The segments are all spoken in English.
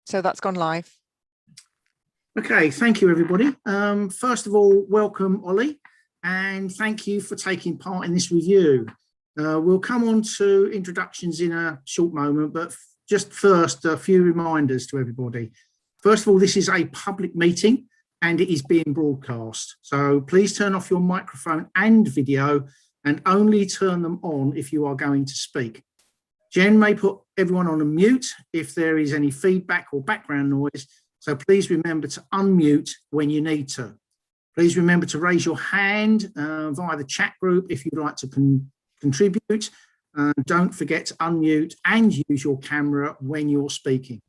So that's gone live. Okay, thank you, everybody. First of all, welcome, Ollie, and thank you for taking part in this review. We'll come on to introductions in a short moment, but just first, a few reminders to everybody. First of all, this is a public meeting and it is being broadcast. So please turn off your microphone and video and only turn them on if you are going to speak. Jen may put everyone on a mute if there is any feedback or background noise, so please remember to unmute when you need to. Please remember to raise your hand via the chat group if you'd like to contribute. Don't forget to unmute and use your camera when you're speaking.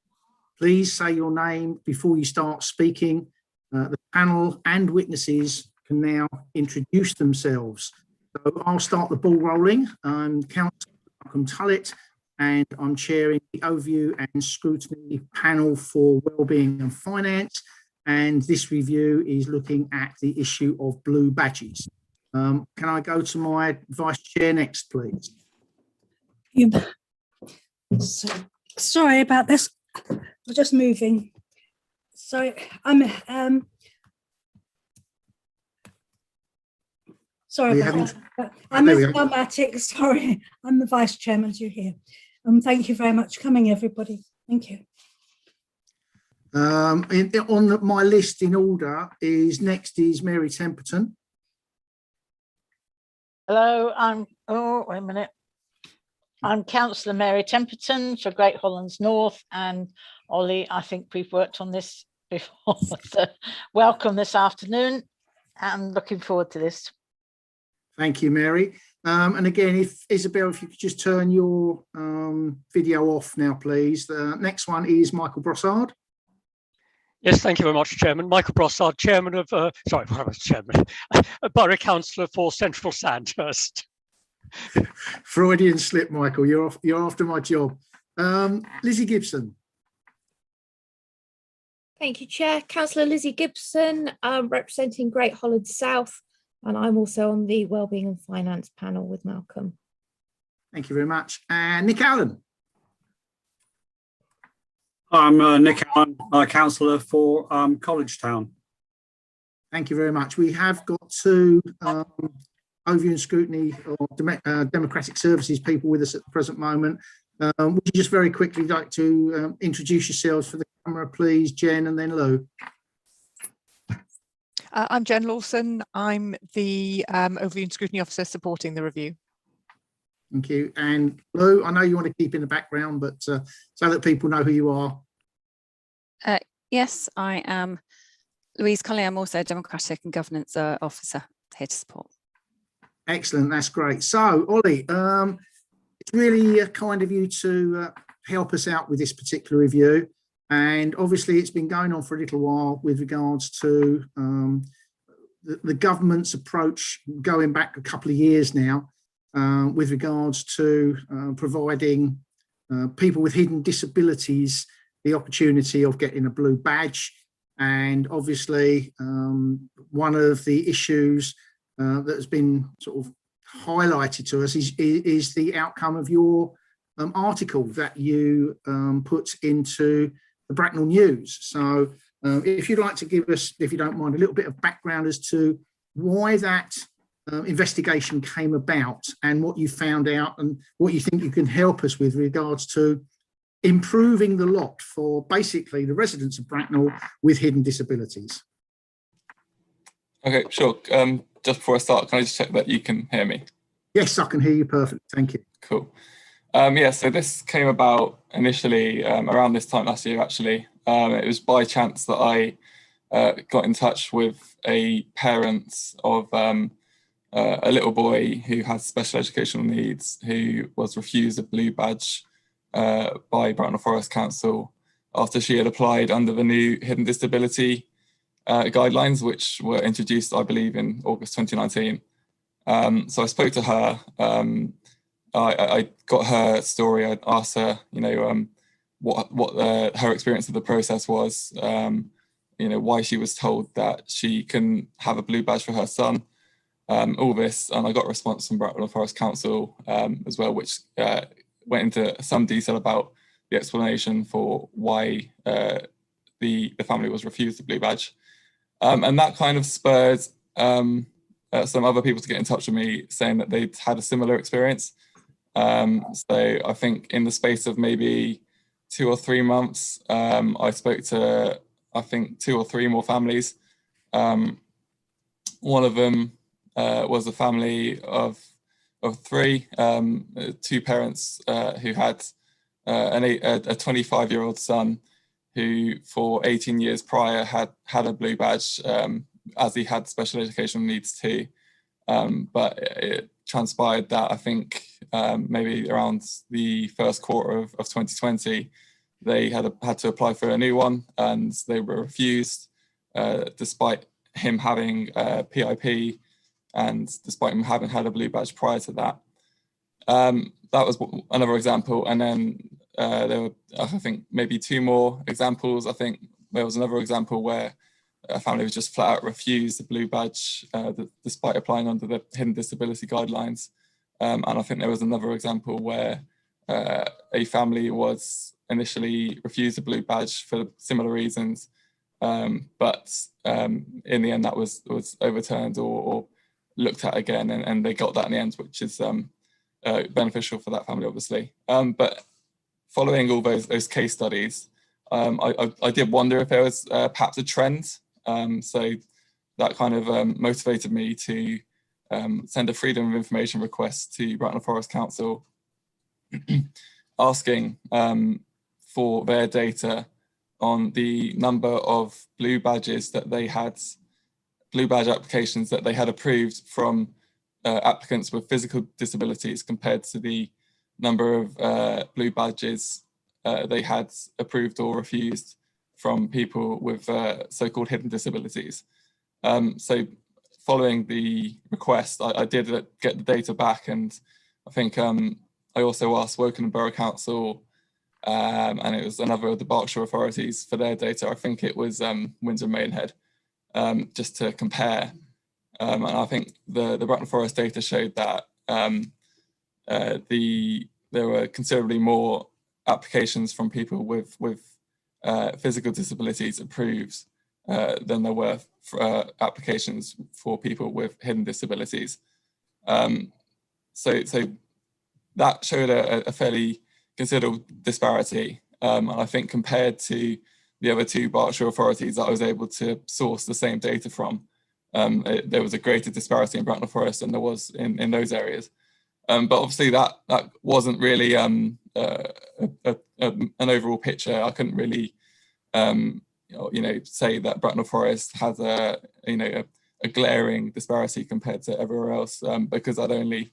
Please say your name before you start speaking. The panel and witnesses can now introduce themselves. So I'll start the ball rolling. I'm Councillor Malcolm Tullett, and I'm chairing the Overview and Scrutiny panel for Wellbeing and Finance. And this review is looking at the issue of blue badges. Can I go to my Vice Chair next, please? So, sorry about this. I'm just moving. Sorry, sorry about that. I'm dramatic. Sorry, I'm the Vice Chairman, as you hear. Thank you very much for coming, everybody. Thank you. On my list in order is next is Mary Temperton. Hello, wait a minute. I'm Councillor Mary Temperton for Great Hollands North, and Ollie, I think we've worked on this before. So welcome this afternoon and looking forward to this. Thank you, Mary. And again, if Isabel, if you could just turn your video off now, please. The next one is Michael Brossard. Yes, thank you very much, Chairman. Michael Brossard, Chairman of, sorry, I was Chairman, a Borough Councillor for Central Sandhurst. Freudian slip, Michael, you're after my job. Lizzie Gibson. Thank you, Chair. Councillor Lizzie Gibson, representing Great Hollands South, and I'm also on the Wellbeing and Finance panel with Malcolm. Thank you very much. And Nick Allen. I'm Nick Allen, Councillor for College Town. Thank you very much. We have got two Overview and Scrutiny or Democratic Services people with us at the present moment. Would you just very quickly like to introduce yourselves for the camera, please, Jen and then Lou? I'm Jen Lawson. I'm the Overview and Scrutiny Officer supporting the review. Thank you. And Lou, I know you want to keep in the background, but so that people know who you are. Yes, I am Louise Colley. I'm also a Democratic and Governance Officer here to support. Excellent, that's great. So, Ollie, it's really kind of you to help us out with this particular review. And obviously it's been going on for a little while with regards to the government's approach going back a couple of years now with regards to providing people with hidden disabilities the opportunity of getting a blue badge. And obviously one of the issues that has been sort of highlighted to us is the outcome of your article that you put into the Bracknell News. So if you'd like to give us, if you don't mind, a little bit of background as to why that investigation came about and what you found out and what you think you can help us with regards to improving the lot for basically the residents of Bracknell with hidden disabilities. Okay, sure. Just before I start, can I just check that you can hear me? Yes, I can hear you perfectly. Thank you. Cool. Yeah, so this came about initially around this time last year, actually. It was by chance that I got in touch with a parent of a little boy who has special educational needs, who was refused a blue badge by Bracknell Forest Council after she had applied under the new hidden disability guidelines, which were introduced, I believe, in August 2019. So I spoke to her. I got her story. I asked her, you know, what her experience of the process was, you know, why she was told that she can have a blue badge for her son, all this, and I got a response from Bracknell Forest Council as well, which went into some detail about the explanation for why the family was refused the blue badge. And that kind of spurred some other people to get in touch with me saying that they'd had a similar experience. So I think in the space of maybe 2 or 3 months, I spoke to, I think, 2 or 3 more families. One of them was a family of 3, 2 parents who had a 25-year-old son who for 18 years prior had a blue badge, as he had special educational needs too. But it transpired that I think maybe around the first quarter of 2020, they had to apply for a new one, and they were refused, despite him having PIP and despite him having had a blue badge prior to that. That was another example. And then there were, I think, maybe 2 more examples. I think there was another example where a family was just flat out refused the blue badge despite applying under the hidden disability guidelines. And I think there was another example where a family was initially refused a blue badge for similar reasons, but in the end that was overturned or looked at again, and they got that in the end, which is beneficial for that family, obviously. But following all those case studies, I did wonder if there was perhaps a trend. So that kind of motivated me to send a Freedom of Information request to Bracknell Forest Council asking for their data on the number of blue badges that they had, blue badge applications that they had approved from applicants with physical disabilities compared to the number of blue badges they had approved or refused from people with so-called hidden disabilities. So following the request, I did get the data back, and I think I also asked Woking Borough Council, and it was another of the Berkshire authorities for their data. I think it was Windsor and Maidenhead, just to compare. And I think the Bracknell Forest data showed that there were considerably more applications from people with physical disabilities approved than there were applications for people with hidden disabilities. So that showed a fairly considerable disparity. And I think compared to the other 2 Berkshire authorities that I was able to source the same data from, there was a greater disparity in Bracknell Forest than there was in those areas. But obviously that wasn't really an overall picture. I couldn't really say that Bracknell Forest has a glaring disparity compared to everywhere else, because I'd only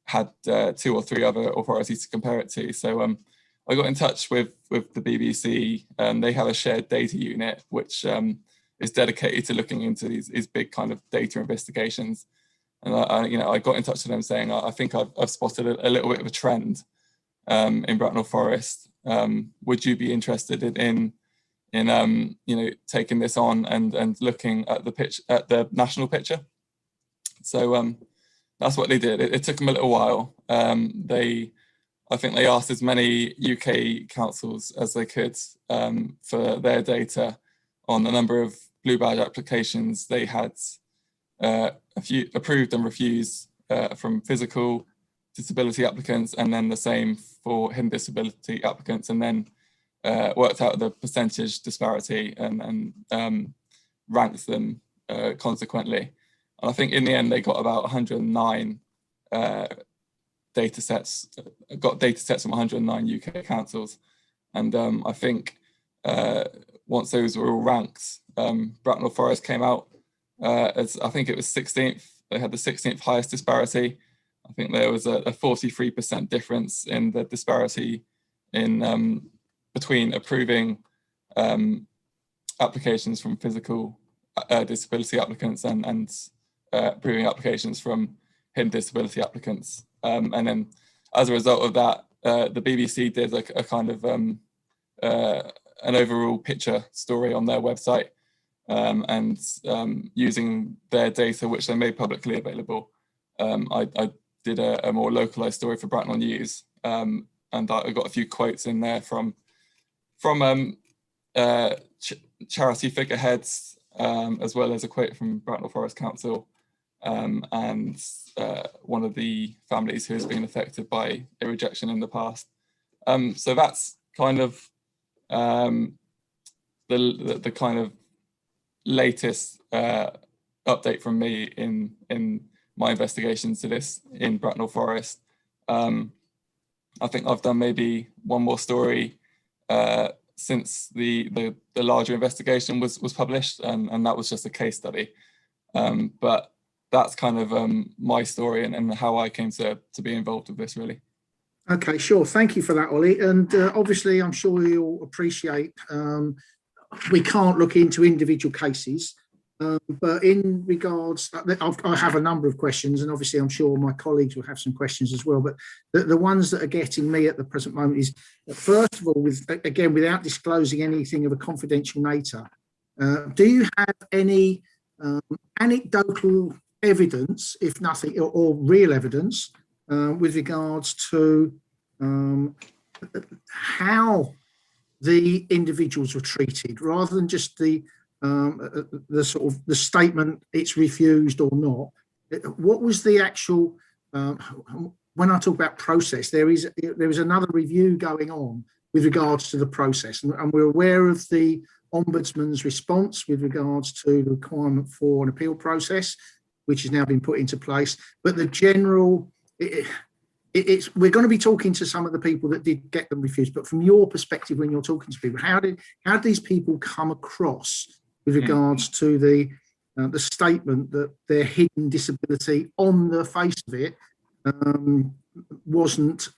had 2 or 3 other authorities to compare it to. So I got in touch with the BBC, and they have a shared data unit which is dedicated to looking into these big kind of data investigations. And I got in touch with them saying, I think I've spotted a little bit of a trend in Bracknell Forest. Would you be interested in taking this on and looking at the national picture? So that's what they did. It took them a little while. I think they asked as many UK councils as they could for their data on the number of blue badge applications they had a few approved and refused from physical disability applicants, and then the same for hidden disability applicants, and then worked out the percentage disparity and ranked them consequently. And I think in the end they got about 109 data sets from 109 UK councils. And I think once those were all ranked, Bracknell Forest came out as, I think it was 16th. They had the 16th highest disparity. I think there was a 43% difference in the disparity in between approving applications from physical disability applicants and approving applications from hidden disability applicants. And then as a result of that, the BBC did a kind of an overall picture story on their website, and using their data, which they made publicly available. I did a more localized story for Bracknell News, and I got a few quotes in there from charity figureheads, as well as a quote from Bracknell Forest Council, and one of the families who has been affected by a rejection in the past. So that's kind of the kind of latest update from me in my investigations to this in Bracknell Forest. I think I've done maybe one more story since the larger investigation was published, and that was just a case study. But that's kind of my story and how I came to be involved with this, really. Okay, sure. Thank you for that, Ollie. And obviously, I'm sure you'll appreciate we can't look into individual cases, but in regards, I have a number of questions, and obviously I'm sure my colleagues will have some questions as well, but the ones that are getting me at the present moment is, first of all, again, without disclosing anything of a confidential nature, do you have any anecdotal evidence, if nothing, or real evidence, with regards to how the individuals were treated, rather than just the sort of the statement it's refused or not? What was the actual? When I talk about process, there is another review going on with regards to the process, and we're aware of the Ombudsman's response with regards to the requirement for an appeal process, which has now been put into place. But the general, we're going to be talking to some of the people that did get them refused. But from your perspective, when you're talking to people, how did these people come across with regards to the statement that their hidden disability, on the face of it, wasn't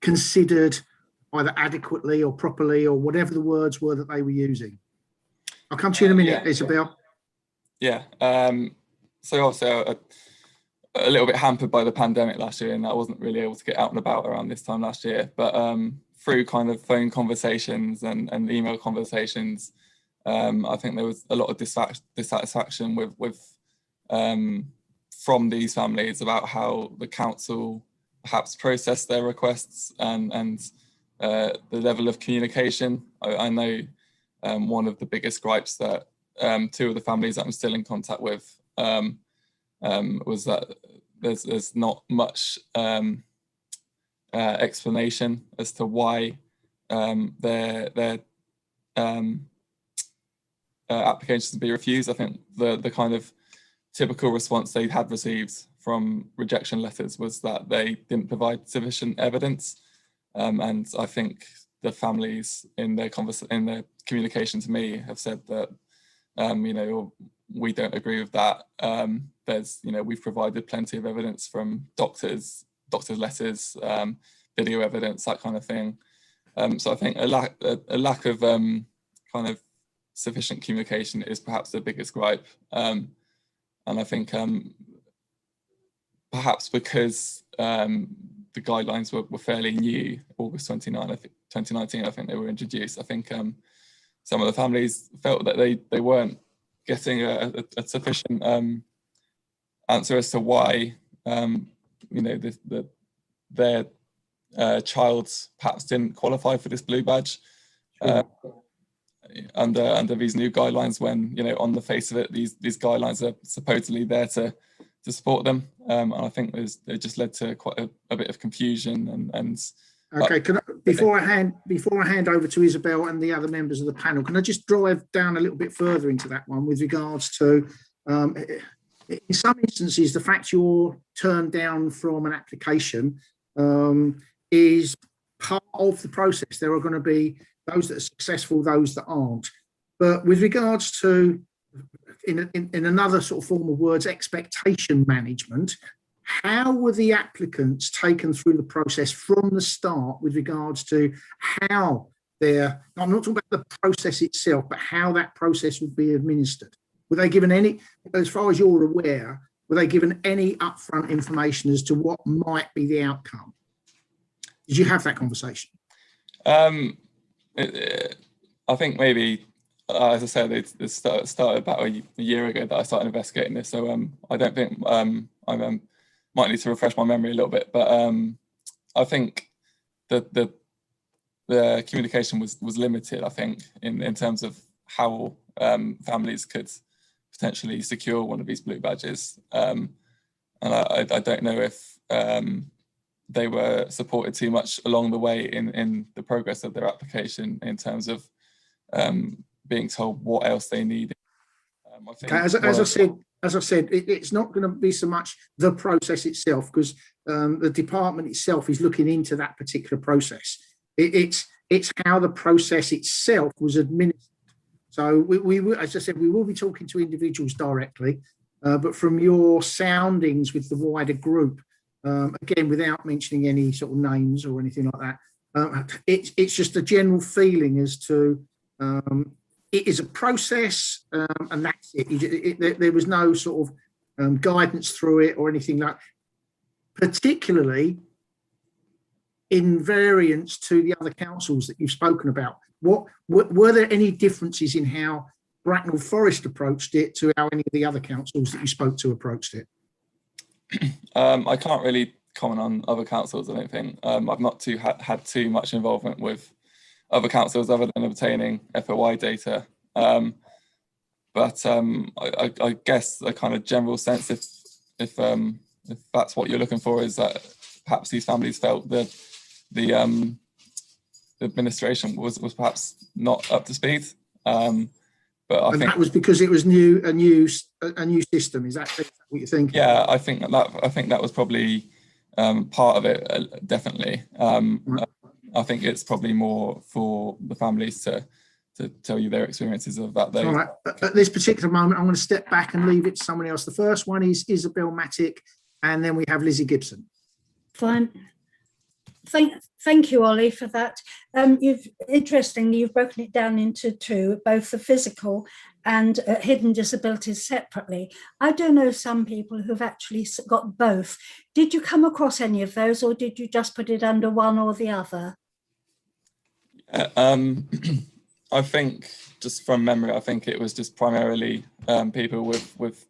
considered either adequately or properly, or whatever the words were that they were using? I'll come to you in a minute, Isabel. Yeah. So obviously a little bit hampered by the pandemic last year, and I wasn't really able to get out and about around this time last year. But through kind of phone conversations and email conversations, I think there was a lot of dissatisfaction with from these families about how the council perhaps processed their requests and the level of communication. I know one of the biggest gripes that two of the families that I'm still in contact with was that there's not much explanation as to why their applications be refused. I think the kind of typical response they had received from rejection letters was that they didn't provide sufficient evidence, and I think the families in their communication to me have said that we don't agree with that. We've provided plenty of evidence from doctors' letters, video evidence, that kind of thing. So I think a lack of kind of sufficient communication is perhaps the biggest gripe. And I think perhaps because the guidelines were fairly new, August 2019, I think they were introduced. I think some of the families felt that they weren't getting a sufficient answer as to why their child perhaps didn't qualify for this blue badge under these new guidelines, when on the face of it these guidelines are supposedly there to support them, and I think they just led to quite a bit of confusion and okay. Before I hand over to Isabel and the other members of the panel, can I just drive down a little bit further into that one with regards to, in some instances, the fact you're turned down from an application is part of the process. There are going to be those that are successful, those that aren't. But with regards to, in another sort of form of words, expectation management, how were the applicants taken through the process from the start with regards to how I'm not talking about the process itself, but how that process would be administered? Were they given any, as far as you're aware, were they given any upfront information as to what might be the outcome? Did you have that conversation? I think maybe as I said, it started about a year ago that I started investigating this. So I don't think I might need to refresh my memory a little bit, but I think that the communication was limited, I think, in terms of how families could potentially secure one of these blue badges. And I don't know if they were supported too much along the way in the progress of their application in terms of being told what else they needed. I think as I said, it's not going to be so much the process itself, because the department itself is looking into that particular process. It's how the process itself was administered. So we as I said, we will be talking to individuals directly, but from your soundings with the wider group, again, without mentioning any sort of names or anything like that, it's just a general feeling as to it is a process, and that's it. There was no sort of guidance through it or anything like that, particularly in variance to the other councils that you've spoken about. What were there any differences in how Bracknell Forest approached it to how any of the other councils that you spoke to approached it? I can't really comment on other councils, I don't think. I've not had too much involvement with other councils other than obtaining FOI data. But I guess the kind of general sense, if that's what you're looking for, is that perhaps these families felt that the administration was perhaps not up to speed. But I think that was because it was a new system. Is that what you think? Yeah, I think that was probably part of it, definitely. I think it's probably more for the families to tell you their experiences of that. All right. At this particular moment, I'm going to step back and leave it to somebody else. The first one is Isabel Mattick, and then we have Lizzie Gibson. Fine. Thank you, Ollie, for that. Interestingly, you've broken it down into two, both the physical and hidden disabilities separately. I do know some people who've actually got both. Did you come across any of those, or did you just put it under one or the other? I think, just from memory, I think it was just primarily people with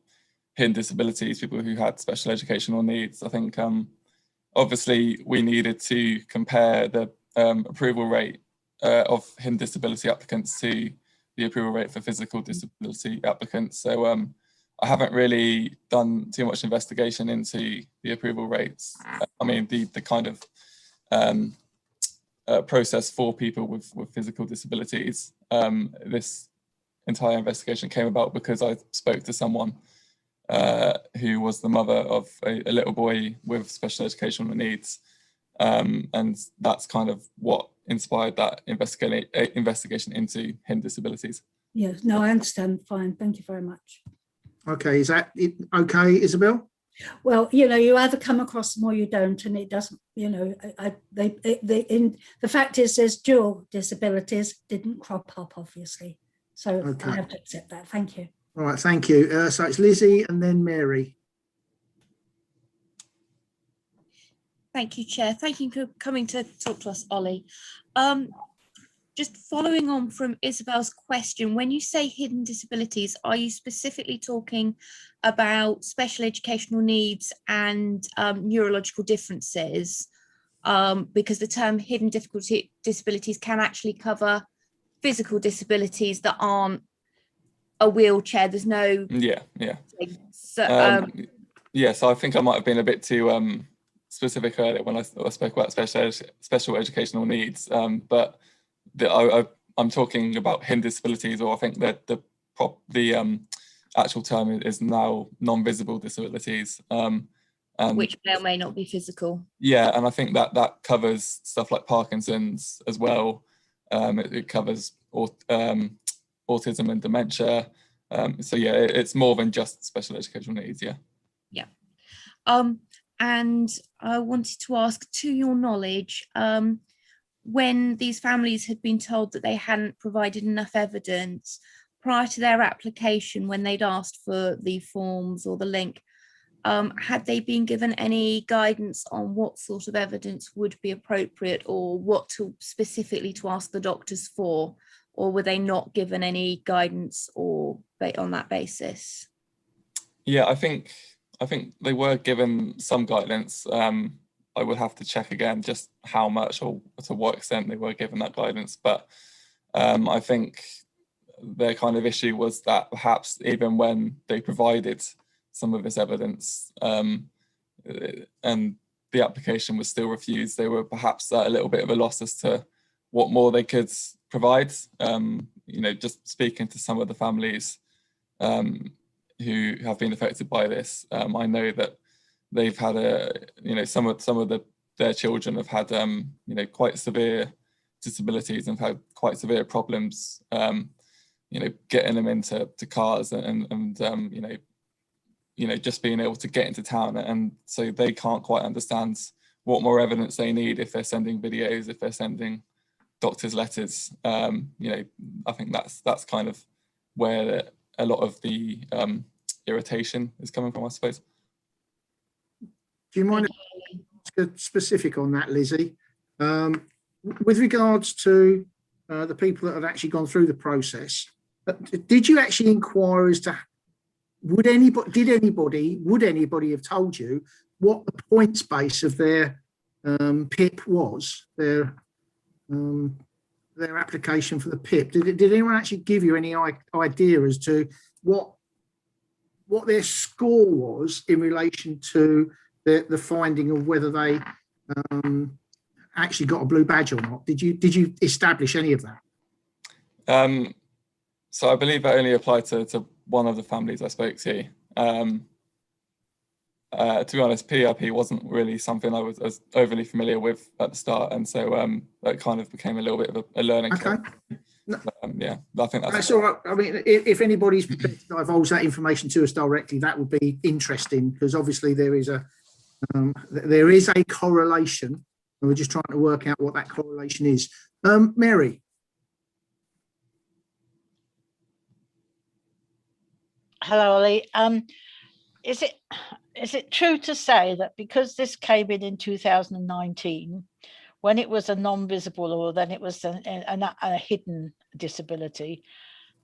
hidden disabilities, people who had special educational needs. I think obviously we needed to compare the approval rate of hidden disability applicants to the approval rate for physical disability applicants. So I haven't really done too much investigation into the approval rates. I mean, the kind of process for people with physical disabilities. This entire investigation came about because I spoke to someone who was the mother of a little boy with special educational needs. And that's kind of what inspired that investigation into hidden disabilities. Yes, no, I understand. Fine. Thank you very much. Okay, is that it? Okay, Isabel? Well, you either come across them or you don't, and it doesn't, the fact is there's dual disabilities didn't crop up, obviously. So okay. I have to accept that. Thank you. All right, thank you. So it's Lizzie and then Mary. Thank you, Chair. Thank you for coming to talk to us, Ollie. Just following on from Isabel's question, when you say hidden disabilities, are you specifically talking about special educational needs and neurological differences? Because the term hidden disabilities can actually cover physical disabilities that aren't a wheelchair. There's no... Yeah. So, so I think I might have been a bit too specific earlier when I spoke about special educational needs, but I'm talking about hidden disabilities, or I think that the actual term is now non-visible disabilities, which may or may not be physical. Yeah, and I think that covers stuff like Parkinson's as well. It covers autism and dementia. So yeah, it's more than just special educational needs. Yeah. And I wanted to ask, to your knowledge, when these families had been told that they hadn't provided enough evidence prior to their application, when they'd asked for the forms or the link, had they been given any guidance on what sort of evidence would be appropriate, or what specifically to ask the doctors for? or were they not given any guidance or on that basis? Yeah, I think they were given some guidance. I would have to check again just how much or to what extent they were given that guidance. But I think their kind of issue was that perhaps even when they provided some of this evidence and the application was still refused, they were perhaps at a little bit of a loss as to what more they could provide. You know, just speaking to some of the families who have been affected by this, I know that they've had some of their children have had you know, quite severe disabilities and had quite severe problems you know, getting them into cars and you know, just being able to get into town, and so they can't quite understand what more evidence they need if they're sending videos, if they're sending doctor's letters. You know, I think that's kind of where a lot of the irritation is coming from, I suppose. Do you mind specific on that, Lizzie? With regards to the people that have actually gone through the process, did you actually inquire as to would anybody have told you what the points base of their PIP was, their application for the PIP? Did anyone actually give you any idea as to what their score was in relation to the finding of whether they actually got a blue badge or not? Did you establish any of that? So I believe that only applied to one of the families I spoke to. To be honest, PRP wasn't really something I was overly familiar with at the start, and so that kind of became a little bit of a learning curve. Yeah, I think that's all right. I mean, if anybody's prepared to divulge that information to us directly, that would be interesting, because obviously there is a correlation, and we're just trying to work out what that correlation is. Mary. Hello, Ollie. Is it true to say that because this came in 2019, when it was a non-visible or then it was a hidden disability,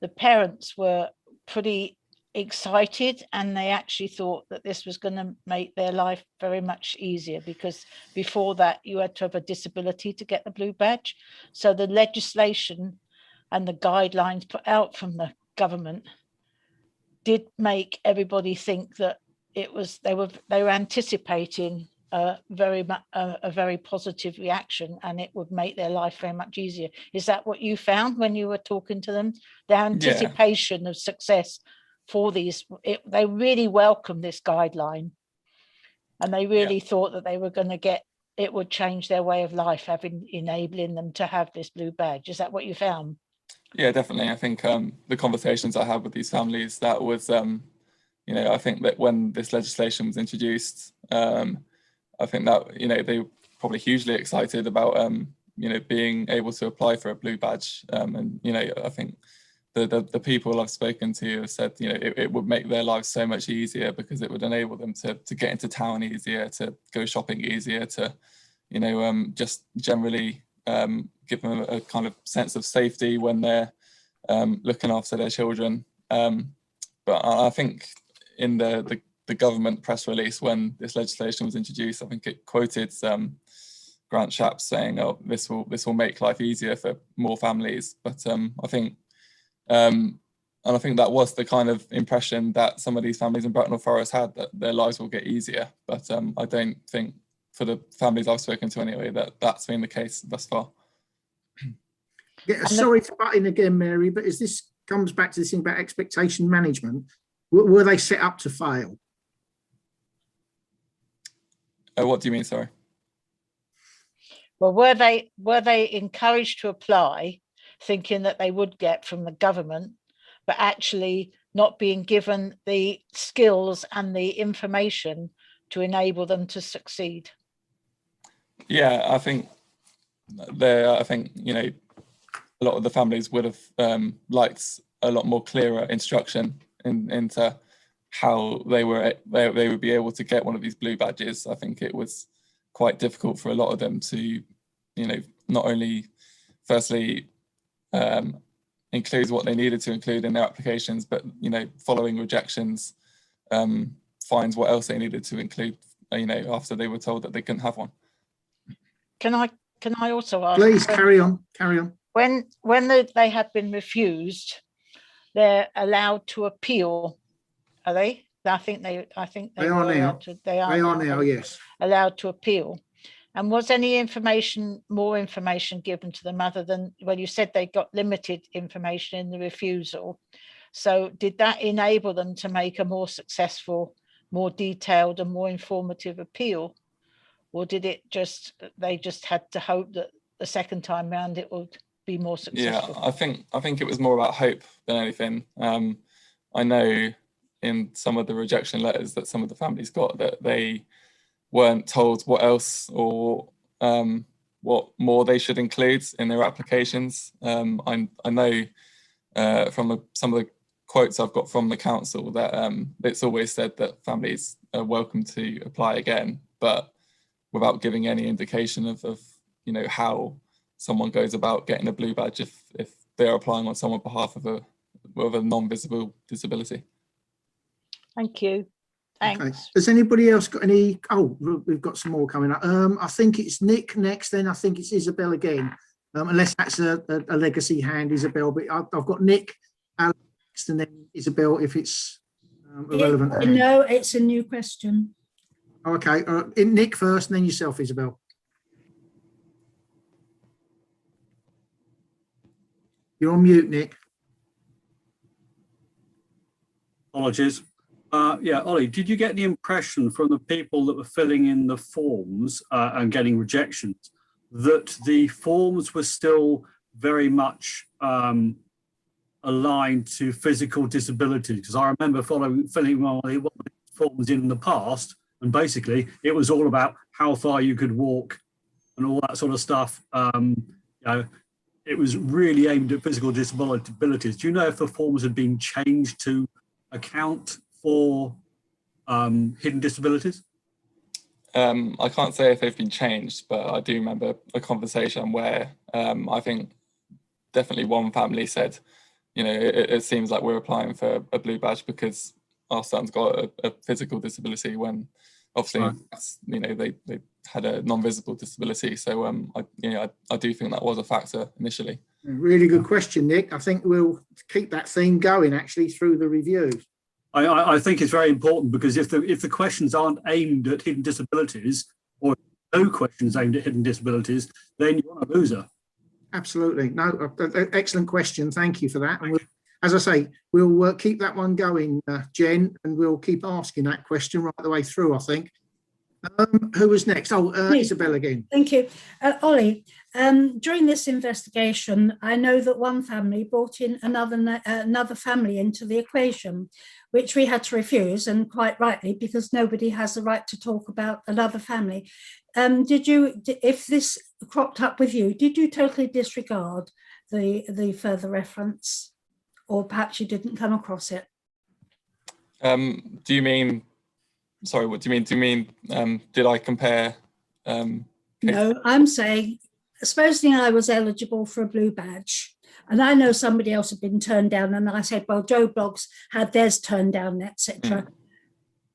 the parents were pretty excited and they actually thought that this was going to make their life very much easier, because before that you had to have a disability to get the blue badge. So the legislation and the guidelines put out from the government did make everybody think that they were anticipating a very positive reaction, and it would make their life very much easier. Is that what you found when you were talking to them? Their anticipation of success for these, they really welcomed this guideline, and they really thought that they were going to get, it would change their way of life, enabling them to have this blue badge. Is that what you found? Yeah, definitely. I think the conversations I had with these families, that was, you know, I think that when this legislation was introduced, I think that, you know, they were probably hugely excited about, you know, being able to apply for a blue badge. And, you know, I think the people I've spoken to have said, you know, it would make their lives so much easier, because it would enable them to get into town easier, to go shopping easier, to, you know, just generally give them a kind of sense of safety when they're looking after their children. But I think in the government press release when this legislation was introduced, I think it quoted Grant Shapps saying, "Oh, this will make life easier for more families." But I think, and I think that was the kind of impression that some of these families in Bracknell Forest had, that their lives will get easier. But I don't think, for the families I've spoken to anyway, that's been the case thus far. Yeah, sorry to butt in again, Mary, but as this comes back to this thing about expectation management, were they set up to fail? What do you mean, sorry? Well, were they encouraged to apply, thinking that they would get from the government, but actually not being given the skills and the information to enable them to succeed? Yeah, I think you know, a lot of the families would have liked a lot more clearer instruction into how they would be able to get one of these blue badges. I think it was quite difficult for a lot of them to, you know, not only firstly include what they needed to include in their applications, but following rejections, finds what else they needed to include, after they were told that they couldn't have one. Can I also ask? Please carry on. When they have been refused, they're allowed to appeal. Are they? I think they are now. They are now. Yes. Allowed to appeal. And was any more information given to them other than, well, you said they got limited information in the refusal. So did that enable them to make a more successful, more detailed and more informative appeal? Or did they just had to hope that the second time round it would be more successful? Yeah, I think it was more about hope than anything. I know in some of the rejection letters that some of the families got that they weren't told what else or what more they should include in their applications. I know from some of the quotes I've got from the council that it's always said that families are welcome to apply again, but without giving any indication of how someone goes about getting a blue badge if they're applying on someone's behalf of a non-visible disability. Thank you. Thanks. Okay. Has anybody else got any? Oh, we've got some more coming up. I think it's Nick next, then I think it's Isabel again, unless that's a legacy hand, Isabel. But I've got Nick, Alex, and then Isabel if it's a relevant hand. No, it's a new question. Okay, Nick first, and then yourself, Isabel. You're on mute, Nick. Apologies. Yeah, Ollie, did you get the impression from the people that were filling in the forms and getting rejections that the forms were still very much aligned to physical disability? Because I remember filling one of the forms in the past, and basically it was all about how far you could walk and all that sort of stuff. It was really aimed at physical disabilities. Do you know if the forms had been changed to account for hidden disabilities? I can't say if they've been changed, but I do remember a conversation where I think definitely one family said, it seems like we're applying for a blue badge because our son's got a physical disability, when obviously, right, they had a non-visible disability. So I do think that was a factor initially. Really good question, Nick. I think we'll keep that theme going actually through the reviews. I think it's very important, because if the questions aren't aimed at hidden disabilities, or no questions aimed at hidden disabilities, then you're a loser. Absolutely. No, excellent question. Thank you for that. And as I say, we'll keep that one going, Jen, and we'll keep asking that question right the way through, I think. Who was next? Oh, Isabel again. Thank you. Ollie, during this investigation, I know that one family brought in another family into the equation, which we had to refuse, and quite rightly, because nobody has the right to talk about another family. If this cropped up with you, did you totally disregard the further reference, or perhaps you didn't come across it? Do you mean? Sorry, what do you mean? Do you mean, did I compare? No, I'm saying, supposing I was eligible for a blue badge, and I know somebody else had been turned down, and I said, well, Joe Bloggs had theirs turned down, etc.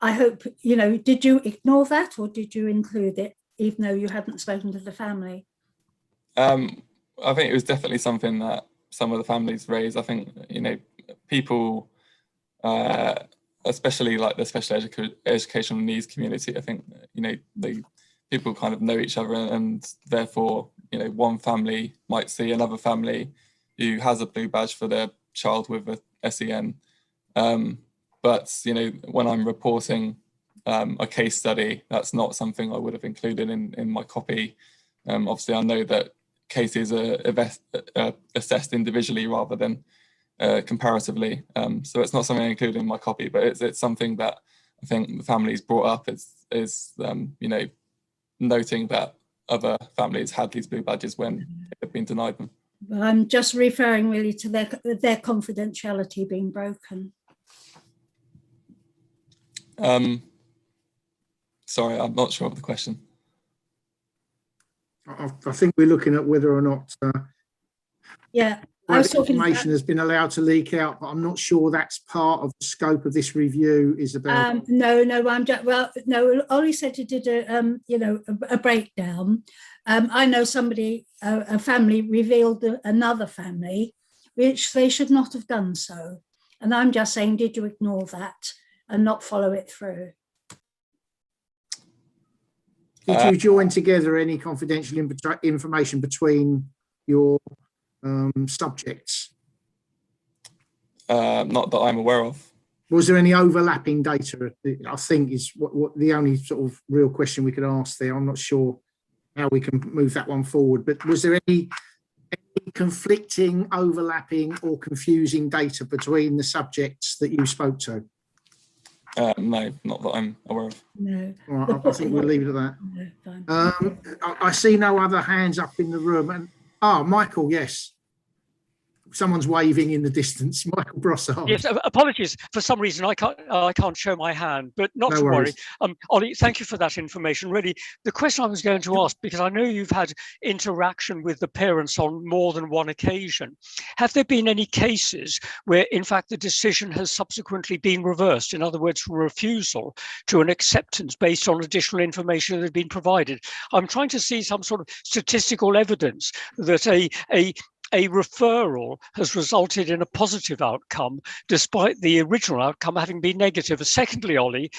I hope, did you ignore that, or did you include it, even though you hadn't spoken to the family? I think it was definitely something that some of the families raised. I think, people, especially like the special educational needs community, I think, people kind of know each other, and therefore, one family might see another family who has a blue badge for their child with a SEN. But, when I'm reporting a case study, that's not something I would have included in my copy. Obviously, I know that cases are assessed individually rather than comparatively. So it's not something I include in my copy, but it's something that I think the families brought up is noting that other families had these blue badges when they've been denied them. Well, I'm just referring really to their confidentiality being broken. Sorry, I'm not sure of the question. I think we're looking at whether or not. Yeah, I was talking information has been allowed to leak out, but I'm not sure that's part of the scope of this review, Isabel. No, I'm just, well, no, Ollie said he did a breakdown. I know somebody, a family revealed another family, which they should not have done so. And I'm just saying, did you ignore that and not follow it through? Did you join together any confidential information between your subjects? Not that I'm aware of. Was there any overlapping data? I think is what the only sort of real question we could ask there. I'm not sure how we can move that one forward, but was there any conflicting, overlapping or confusing data between the subjects that you spoke to? No, not that I'm aware of. No. All right, I think we'll leave it at that. No, fine. I see no other hands up in the room. And Michael, yes. Someone's waving in the distance. Michael Brossard. Yes, apologies. For some reason, I can't show my hand, but not to worry. Ollie, thank you for that information. Really, the question I was going to ask, because I know you've had interaction with the parents on more than one occasion, have there been any cases where, in fact, the decision has subsequently been reversed? In other words, from a refusal to an acceptance based on additional information that had been provided? I'm trying to see some sort of statistical evidence that a referral has resulted in a positive outcome, despite the original outcome having been negative. Secondly, Ollie,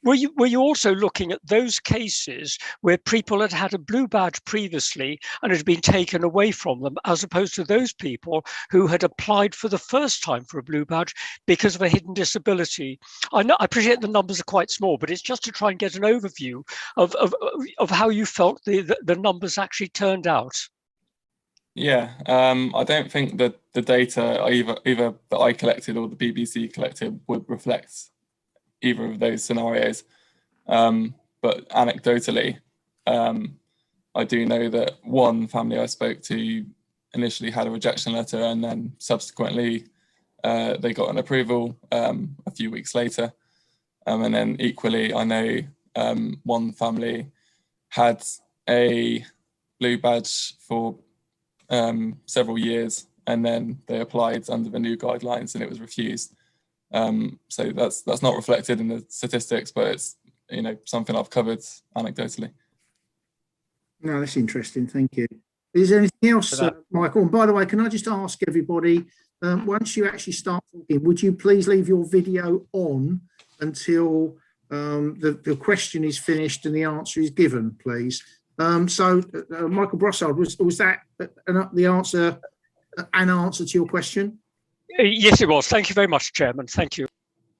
were you also looking at those cases where people had had a blue badge previously and had been taken away from them, as opposed to those people who had applied for the first time for a blue badge because of a hidden disability? I appreciate the numbers are quite small, but it's just to try and get an overview of how you felt the numbers actually turned out. Yeah, I don't think that the data either that I collected or the BBC collected would reflect either of those scenarios. But anecdotally, I do know that one family I spoke to initially had a rejection letter, and then subsequently they got an approval a few weeks later. And then equally, I know one family had a blue badge for several years, and then they applied under the new guidelines and it was refused. So that's not reflected in the statistics, but it's something I've covered anecdotally. No, that's interesting. Thank you. Is there anything else, Michael? And by the way, can I just ask everybody, once you actually start talking, would you please leave your video on until the question is finished and the answer is given, please? Michael Brossard, was that the answer, an answer to your question? Yes, it was. Thank you very much, Chairman. Thank you.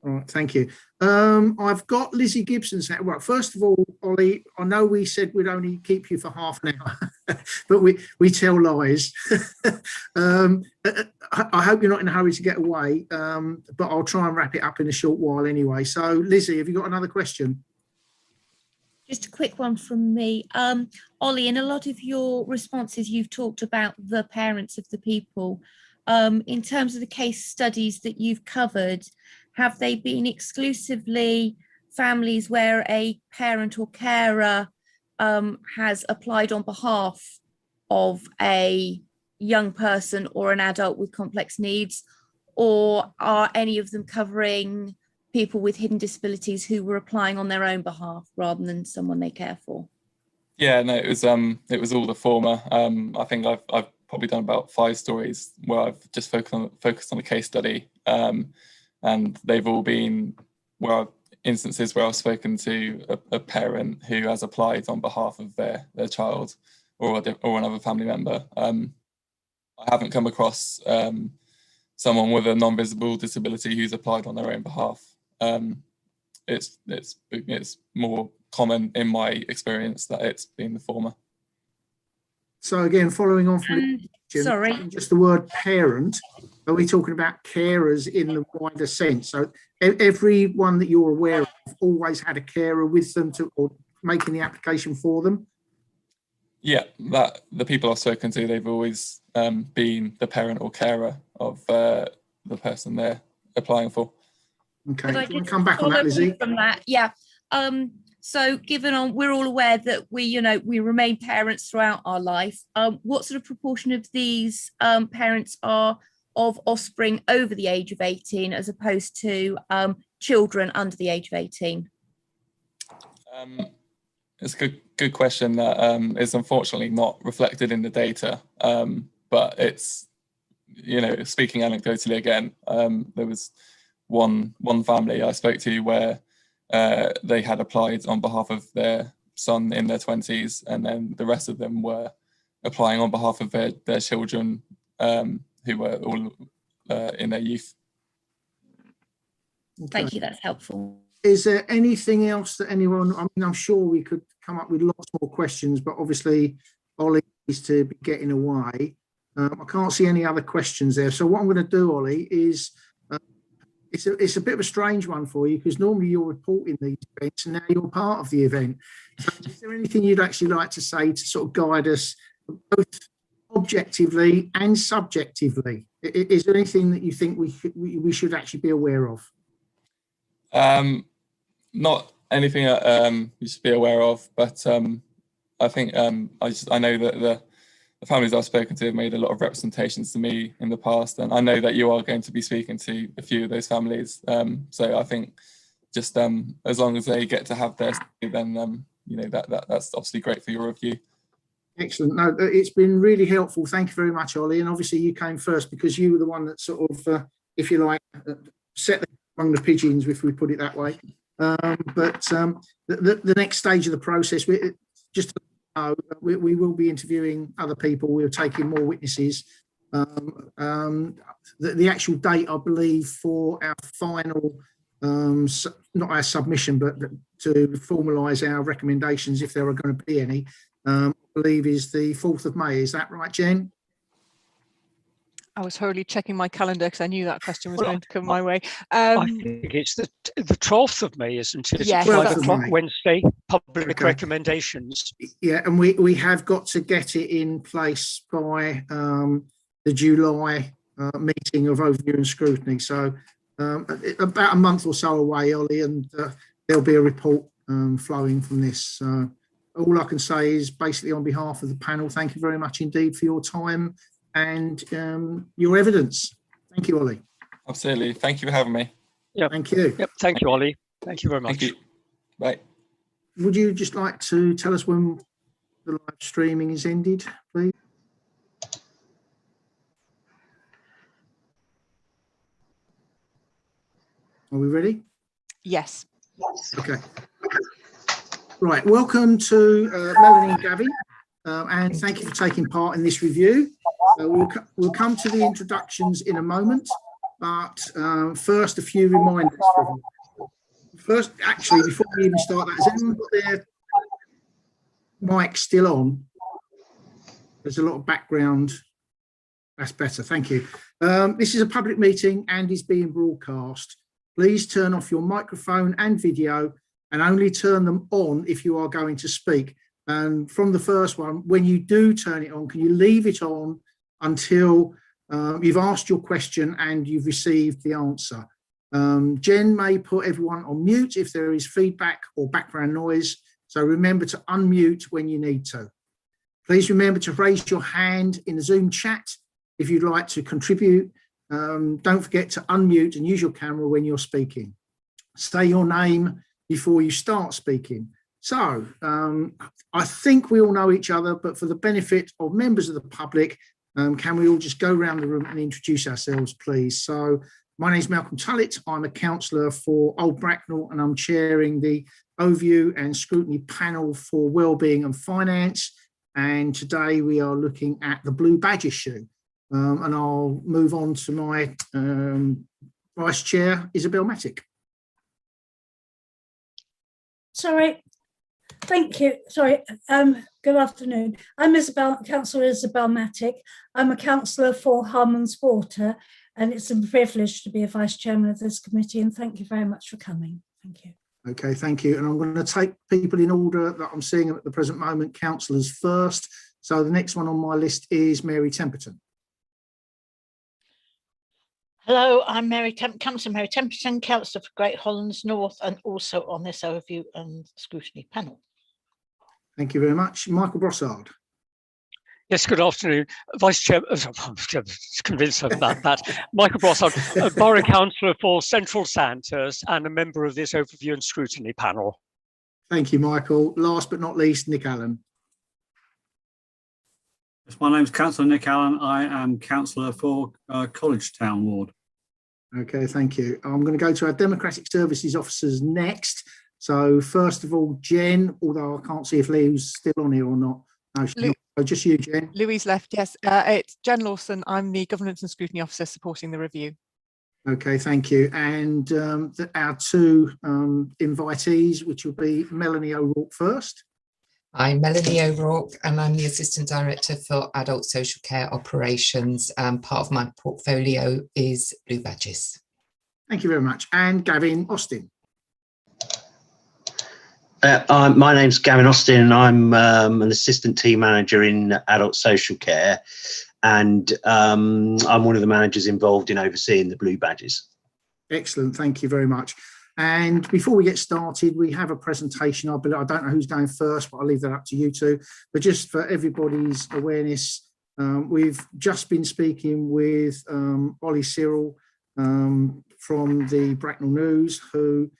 All right, thank you. I've got Lizzie Gibson's hand. Well, first of all, Ollie, I know we said we'd only keep you for half an hour, but we tell lies. I hope you're not in a hurry to get away, but I'll try and wrap it up in a short while anyway. So, Lizzie, have you got another question? Just a quick one from me. Ollie, in a lot of your responses, you've talked about the parents of the people. In terms of the case studies that you've covered, have they been exclusively families where a parent or carer has applied on behalf of a young person or an adult with complex needs, or are any of them covering people with hidden disabilities who were applying on their own behalf rather than someone they care for? Yeah, no, it was all the former. I think I've probably done about 5 stories where I've just focused on a case study, and they've all been instances where I've spoken to a parent who has applied on behalf of their child or another family member. I haven't come across someone with a non-visible disability who's applied on their own behalf. It's more common in my experience that it's been the former. So again, following on from just the word parent, are we talking about carers in the wider sense? So everyone that you're aware of always had a carer with them or making the application for them? Yeah, that the people I've spoken to, they've always been the parent or carer of the person they're applying for. Okay, can we come back on that, Lizzie? From that, yeah. So given on, we're all aware that we remain parents throughout our life. What sort of proportion of these parents are of offspring over the age of 18 as opposed to children under the age of 18? It's a good question that is unfortunately not reflected in the data, but it's, speaking anecdotally again, there was one family I spoke to where they had applied on behalf of their son in their 20s, and then the rest of them were applying on behalf of their children who were all in their youth. Okay. Thank you, that's helpful. Is there anything else that anyone, I mean, I'm sure we could come up with lots more questions, but obviously Ollie needs to be getting away. I can't see any other questions there. So what I'm going to do, Ollie, is it's a bit of a strange one for you, because normally you're reporting these events and now you're part of the event. So is there anything you'd actually like to say to sort of guide us both objectively and subjectively? Is there anything that you think we should actually be aware of? Not anything you should be aware of, but I think I know that the families I've spoken to have made a lot of representations to me in the past, and I know that you are going to be speaking to a few of those families. So I think just as long as they get to have their say, then that's obviously great for your review. Excellent. No, it's been really helpful. Thank you very much, Ollie. And obviously you came first because you were the one that sort of, if you like, set among the pigeons, if we put it that way. The next stage of the process, we will be interviewing other people. We're taking more witnesses. The actual date, I believe, for our final, not our submission, but to formalise our recommendations, if there are going to be any, I believe is the 4th of May. Is that right, Jen? I was hurriedly checking my calendar because I knew that question was going to come my way. I think it's the 12th of May, isn't it? Yes, 5 o'clock Wednesday, public Okay. recommendations. Yeah, and we have got to get it in place by the July meeting of Overview and Scrutiny. So about a month or so away, Ollie, and there'll be a report flowing from this. All I can say is basically on behalf of the panel, thank you very much indeed for your time and your evidence. Thank you, Ollie. Absolutely. Thank you for having me. Yeah. Thank you. Yep. Thank you, Ollie. Thank you very much. Thank you. Bye. Would you just like to tell us when the live streaming is ended, please? Are we ready? Yes. Okay. Right. Welcome to Melanie and Gavin, and thank you for taking part in this review. We'll come to the introductions in a moment, but first a few reminders. First, actually, before we even start that, has anyone got their mic still on? There's a lot of background. That's better. Thank you. This is a public meeting and is being broadcast. Please turn off your microphone and video and only turn them on if you are going to speak. And from the first one, when you do turn it on, can you leave it on until you've asked your question and you've received the answer? Jen may put everyone on mute if there is feedback or background noise. So remember to unmute when you need to. Please remember to raise your hand in the Zoom chat if you'd like to contribute. Don't forget to unmute and use your camera when you're speaking. Say your name before you start speaking. So I think we all know each other, but for the benefit of members of the public, can we all just go around the room and introduce ourselves, please? So my name is Malcolm Tullett. I'm a councillor for Old Bracknell and I'm chairing the Overview and Scrutiny panel for Wellbeing and Finance. And today we are looking at the blue badge issue. And I'll move on to my Vice Chair, Isabel Mattick. Sorry, thank you. Sorry, good afternoon. I'm Councillor Isabel Mattick. I'm a councillor for Harmons Water, and it's a privilege to be a Vice Chairman of this committee, and thank you very much for coming. Thank you. Okay, thank you. And I'm going to take people in order that I'm seeing at the present moment, councillors first. So the next one on my list is Mary Temperton. Hello, I'm Councillor Mary Temperton, Councillor for Great Hollands North, and also on this overview and scrutiny panel. Thank you very much. Michael Brossard. Yes, good afternoon. Vice Chair, I'm convinced of that. Michael Brossard, Borough Councillor for Central Sandhurst and a member of this overview and scrutiny panel. Thank you, Michael. Last but not least, Nick Allen. Yes, my name's Councillor Nick Allen. I am Councillor for College Town Ward. Okay, thank you. I'm going to go to our Democratic Services officers next. So first of all, Jen, although I can't see if Lee's still on here or not. No, she's not. Oh, just you, Jen. Louise left, yes. It's Jen Lawson. I'm the Governance and Scrutiny Officer supporting the review. Okay, thank you. And our two invitees, which will be Melanie O'Rourke first. I'm Melanie O'Rourke and I'm the Assistant Director for Adult Social Care Operations. Part of my portfolio is Blue Badges. Thank you very much. And Gavin Austin. My name's Gavin Austin and I'm an Assistant Team Manager in Adult Social Care, and I'm one of the managers involved in overseeing the Blue Badges. Excellent, thank you very much. And before we get started, we have a presentation. I don't know who's going first, but I'll leave that up to you two. But just for everybody's awareness, we've just been speaking with Ollie Cyril from the Bracknell News, who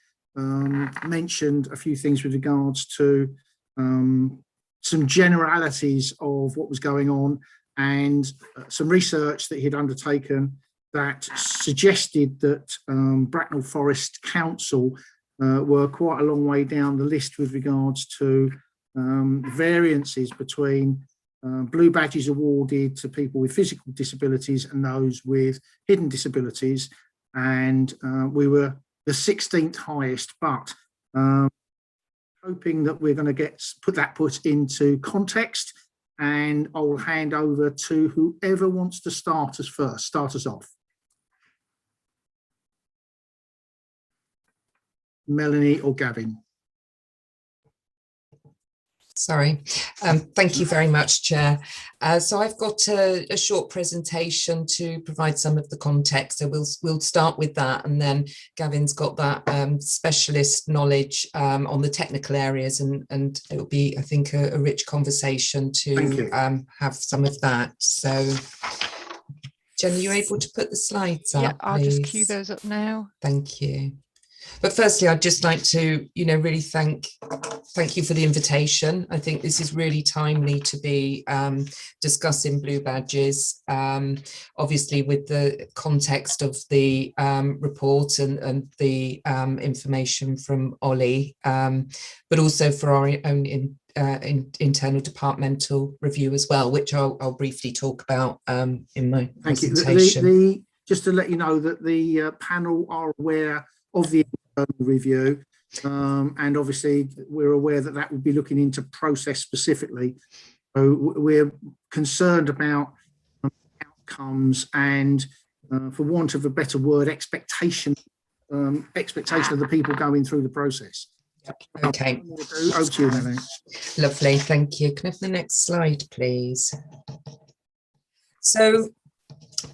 mentioned a few things with regards to some generalities of what was going on and some research that he'd undertaken that suggested that Bracknell Forest Council were quite a long way down the list with regards to variances between blue badges awarded to people with physical disabilities and those with hidden disabilities. And we were the 16th highest, but hoping that we're going to put into context, and I'll hand over to whoever wants to start us off. Melanie or Gavin? Sorry. Thank you very much, Chair. So I've got a short presentation to provide some of the context. So we'll start with that, and then Gavin's got that specialist knowledge on the technical areas, and it'll be, I think, a rich conversation to have some of that. So, Jen, are you able to put the slides up? Yeah, I'll please? just cue those up now. Thank you. But firstly, I'd just like to, really thank you for the invitation. I think this is really timely to be discussing blue badges, obviously with the context of the report and the information from Ollie, but also for our own internal departmental review as well, which I'll briefly talk about in my presentation. Just to let you know that the panel are aware of the review, and obviously we're aware that that would be looking into process specifically. So we're concerned about outcomes and, for want of a better word, expectation of the people going through the process. Okay. Over to you, Melanie. Lovely, thank you. Can I have the next slide, please? So,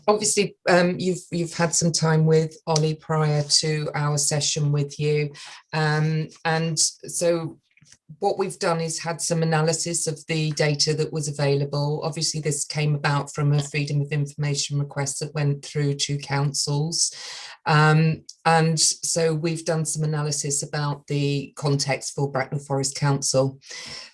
obviously, you've had some time with Ollie prior to our session with you, and so what we've done is had some analysis of the data that was available. Obviously, this came about from a freedom of information request that went through to councils, and so we've done some analysis about the context for Bracknell Forest Council.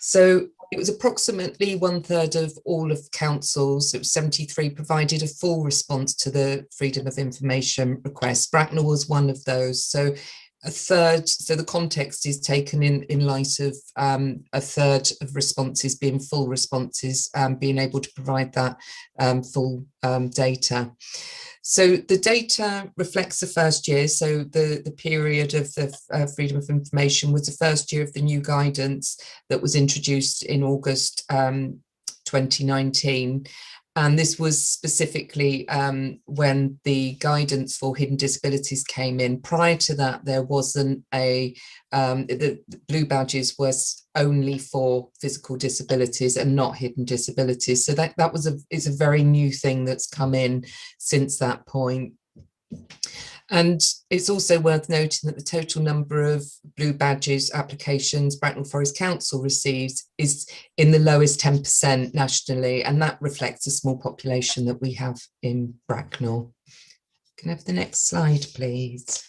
So it was approximately 1/3 of all of councils, it was 73, provided a full response to the freedom of information request. Bracknell was one of those. So a third, so the context is taken in light of a third of responses being full responses, being able to provide that full data. So the data reflects the first year. So the period of the freedom of information was the first year of the new guidance that was introduced in August 2019. And this was specifically when the guidance for hidden disabilities came in. Prior to that, there wasn't the blue badges was only for physical disabilities and not hidden disabilities. So that is a very new thing that's come in since that point. And it's also worth noting that the total number of blue badges applications Bracknell Forest Council receives is in the lowest 10% nationally, and that reflects the small population that we have in Bracknell. Can I have the next slide, please?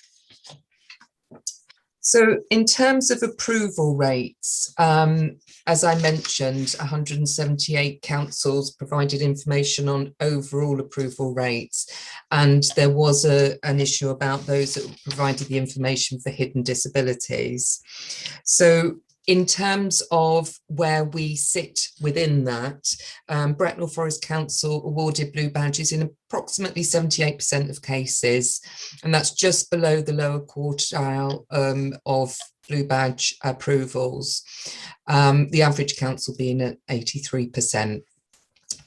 So in terms of approval rates, as I mentioned, 178 councils provided information on overall approval rates, and there was an issue about those that provided the information for hidden disabilities. So in terms of where we sit within that, Bracknell Forest Council awarded blue badges in approximately 78% of cases, and that's just below the lower quartile of blue badge approvals, the average council being at 83%.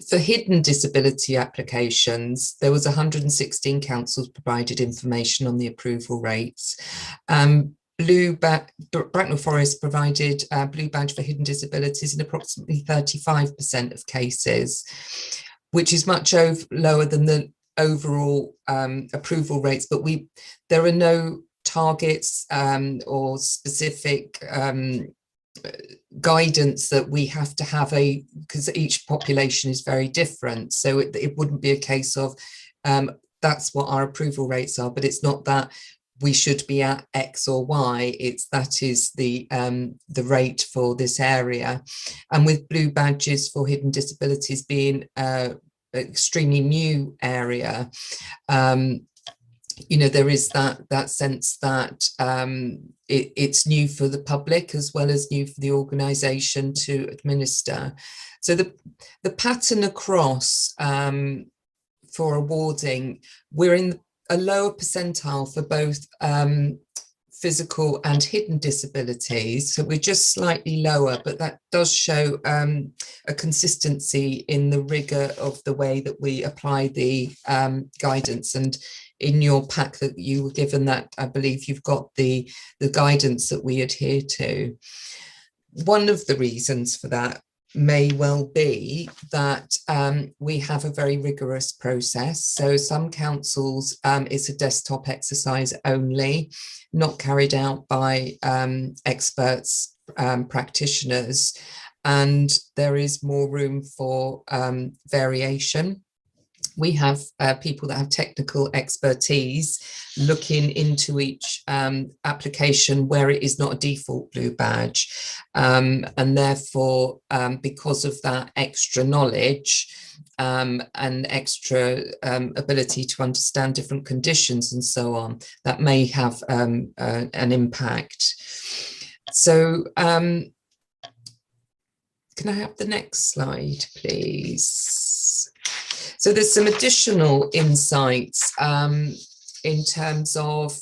For hidden disability applications, there was 116 councils provided information on the approval rates. Bracknell Forest provided blue badge for hidden disabilities in approximately 35% of cases, which is much lower than the overall approval rates, but there are no targets or specific guidance that we have to have because each population is very different. So it wouldn't be a case of that's what our approval rates are, but it's not that we should be at X or Y, that is the rate for this area. And with blue badges for hidden disabilities being an extremely new area, you know, there is that sense that it's new for the public as well as new for the organisation to administer. So the pattern across for awarding, we're in a lower percentile for both physical and hidden disabilities. So we're just slightly lower, but that does show a consistency in the rigour of the way that we apply the guidance. And in your pack that you were given, that I believe you've got the guidance that we adhere to. One of the reasons for that may well be that we have a very rigorous process. So some councils, it's a desktop exercise only, not carried out by experts, practitioners, and there is more room for variation. We have people that have technical expertise looking into each application where it is not a default blue badge. And therefore, because of that extra knowledge and extra ability to understand different conditions and so on, that may have an impact. So can I have the next slide, please? So there's some additional insights in terms of,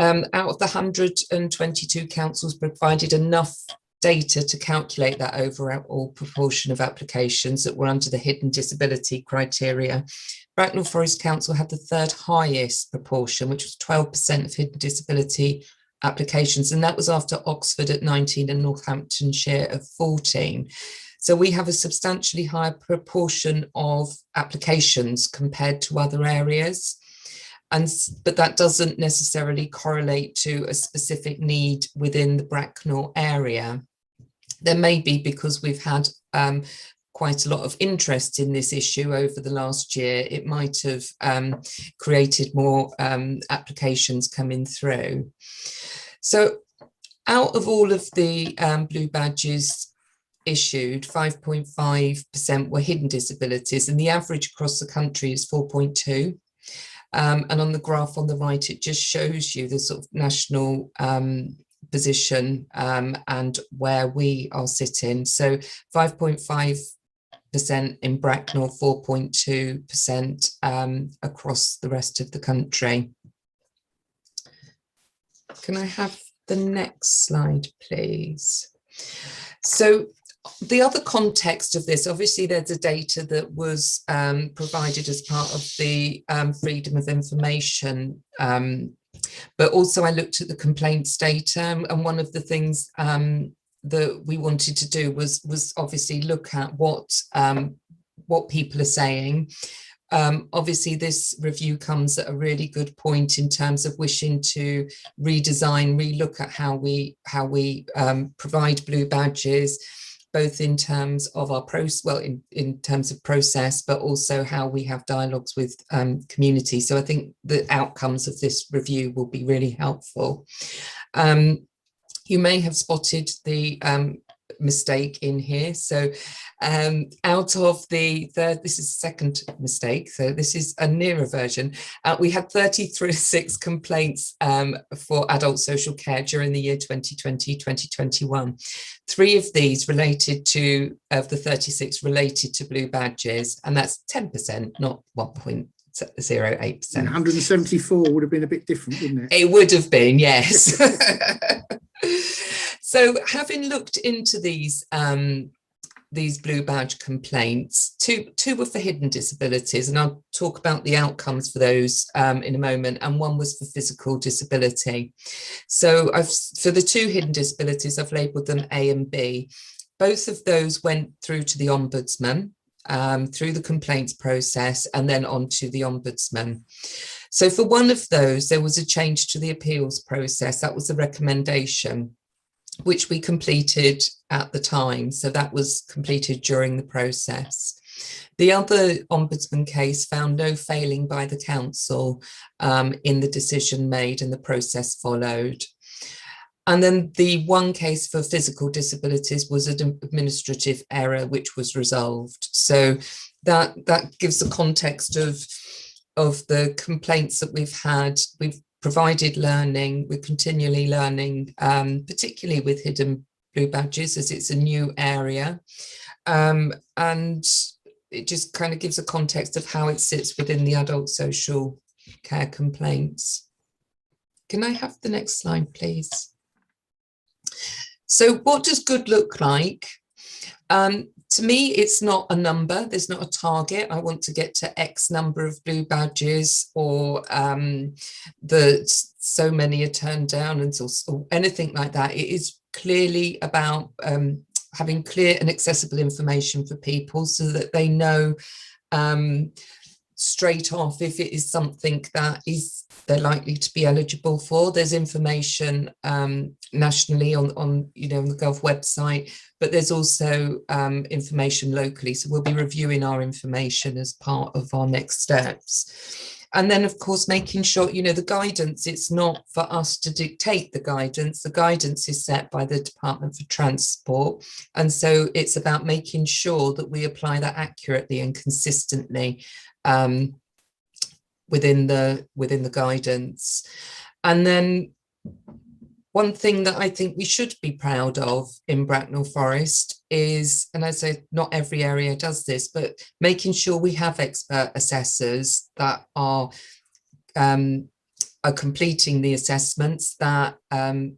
out of the 122 councils provided enough data to calculate that overall proportion of applications that were under the hidden disability criteria. Bracknell Forest Council had the third highest proportion, which was 12% of hidden disability applications, and that was after Oxford at 19 and Northamptonshire at 14. So we have a substantially higher proportion of applications compared to other areas, but that doesn't necessarily correlate to a specific need within the Bracknell area. There may be, because we've had quite a lot of interest in this issue over the last year, it might have created more applications coming through. So out of all of the blue badges issued, 5.5% were hidden disabilities, and the average across the country is 4.2. And on the graph on the right, it just shows you the sort of national position and where we are sitting. So 5.5% in Bracknell, 4.2% across the rest of the country. Can I have the next slide, please? So the other context of this, obviously there's the data that was provided as part of the freedom of information, but also I looked at the complaints data, and one of the things that we wanted to do was obviously look at what what people are saying. Obviously, this review comes at a really good point in terms of wishing to redesign, relook at how we provide blue badges, both in terms of our process, well, in terms of process, but also how we have dialogues with community. So I think the outcomes of this review will be really helpful. You may have spotted the mistake in here. So out of this is the second mistake, so this is a nearer version. We had 36 complaints for adult social care during the year 2020-2021. 3 of these related to, of the 36 related to blue badges, and that's 10%, not 1.08%. 174 would have been a bit different, wouldn't it? It would have been, yes. So having looked into these blue badge complaints, two were for hidden disabilities, and I'll talk about the outcomes for those in a moment, and one was for physical disability. So for the 2 hidden disabilities, I've labelled them A and B. Both of those went through to the Ombudsman, through the complaints process, and then on to the Ombudsman. So for one of those, there was a change to the appeals process. That was a recommendation, which we completed at the time. So that was completed during the process. The other Ombudsman case found no failing by the council in the decision made, and the process followed. And then the one case for physical disabilities was an administrative error, which was resolved. So that gives the context of the complaints that we've had. We've provided learning, we're continually learning, particularly with hidden blue badges, as it's a new area. And it just kind of gives a context of how it sits within the adult social care complaints. Can I have the next slide, please? So what does good look like? To me, it's not a number. There's not a target. I want to get to X number of blue badges, or so many are turned down, and or anything like that. It is clearly about having clear and accessible information for people, so that they know straight off if it is something that they're likely to be eligible for. There's information nationally on the Gov website, but there's also information locally. So we'll be reviewing our information as part of our next steps. And then, of course, making sure, the guidance, it's not for us to dictate the guidance. The guidance is set by the Department for Transport. And so it's about making sure that we apply that accurately and consistently within the guidance. And then one thing that I think we should be proud of in Bracknell Forest is, and I say not every area does this, but making sure we have expert assessors that are completing the assessments, that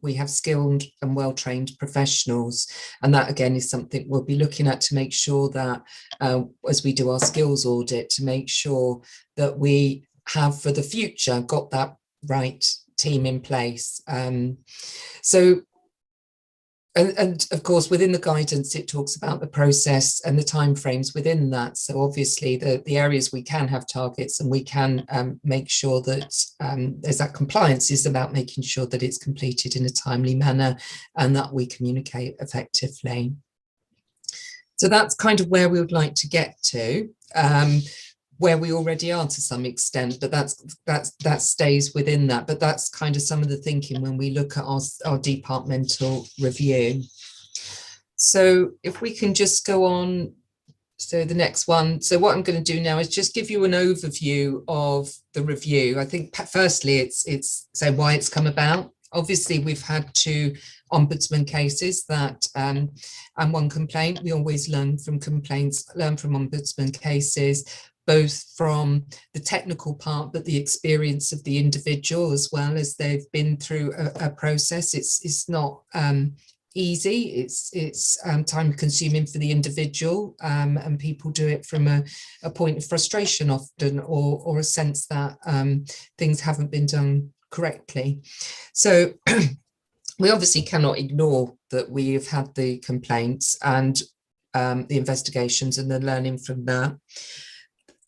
we have skilled and well-trained professionals. And that again is something we'll be looking at to make sure that as we do our skills audit, to make sure that we have for the future got that right team in place. And of course, within the guidance, it talks about the process and the timeframes within that. So obviously the areas we can have targets and we can make sure that there's that compliance is about making sure that it's completed in a timely manner and that we communicate effectively. So that's kind of where we would like to get to, where we already are to some extent, but that stays within that. But that's kind of some of the thinking when we look at our departmental review. So if we can just go on, so the next one. So what I'm going to do now is just give you an overview of the review. I think firstly, it's say why it's come about. Obviously, we've had 2 ombudsman cases that and 1 complaint. We always learn from complaints, learn from ombudsman cases, both from the technical part, but the experience of the individual as well, as they've been through a process. It's not easy. It's time consuming for the individual, and people do it from a point of frustration often, or a sense that things haven't been done correctly. So we obviously cannot ignore that we have had the complaints, and the investigations and the learning from that.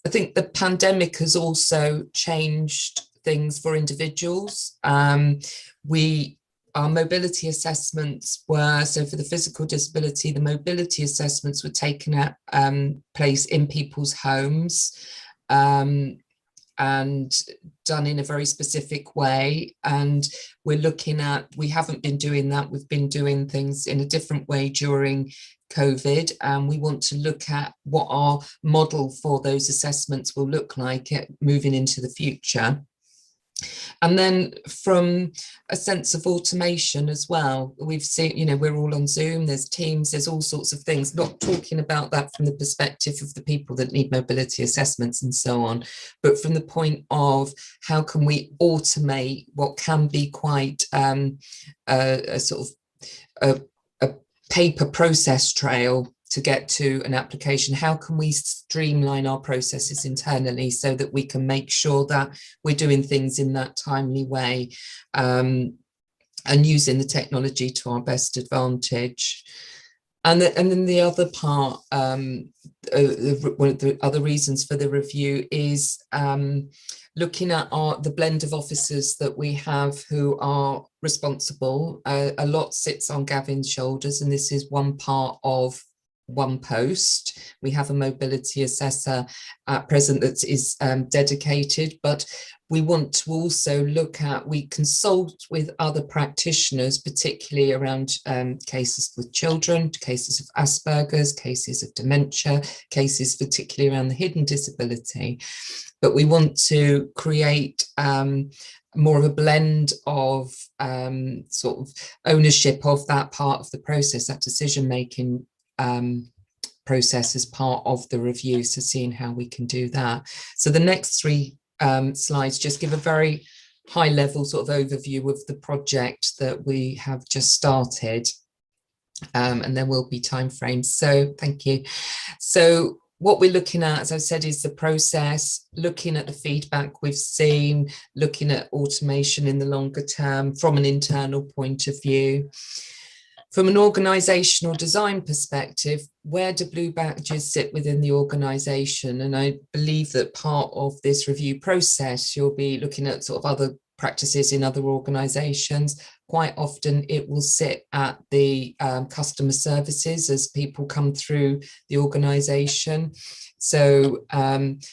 I think the pandemic has also changed things for individuals. Our mobility assessments were, so for the physical disability, the mobility assessments were taken at place in people's homes and done in a very specific way. And we're looking at, we haven't been doing that, we've been doing things in a different way during COVID, and we want to look at what our model for those assessments will look like moving into the future. And then from a sense of automation as well, we've seen, you know, we're all on Zoom, there's Teams, there's all sorts of things, not talking about that from the perspective of the people that need mobility assessments and so on, but from the point of how can we automate what can be quite a sort of a paper process trail to get to an application. How can we streamline our processes internally so that we can make sure that we're doing things in that timely way and using the technology to our best advantage? And then the other part, one of the other reasons for the review is looking at the blend of officers that we have who are responsible. A lot sits on Gavin's shoulders, and this is one part of one post. We have a mobility assessor at present that is dedicated, but we want to also look at, we consult with other practitioners, particularly around cases with children, cases of Asperger's, cases of dementia, cases particularly around the hidden disability. But we want to create more of a blend of sort of ownership of that part of the process, that decision-making process as part of the review, so seeing how we can do that. So the next three slides just give a very high level sort of overview of the project that we have just started, and there will be timeframes. So thank you. So what we're looking at, as I said, is the process, looking at the feedback we've seen, looking at automation in the longer term from an internal point of view. From an organisational design perspective, where do blue badges sit within the organisation? And I believe that part of this review process, you'll be looking at sort of other practices in other organisations. Quite often it will sit at the customer services as people come through the organisation. So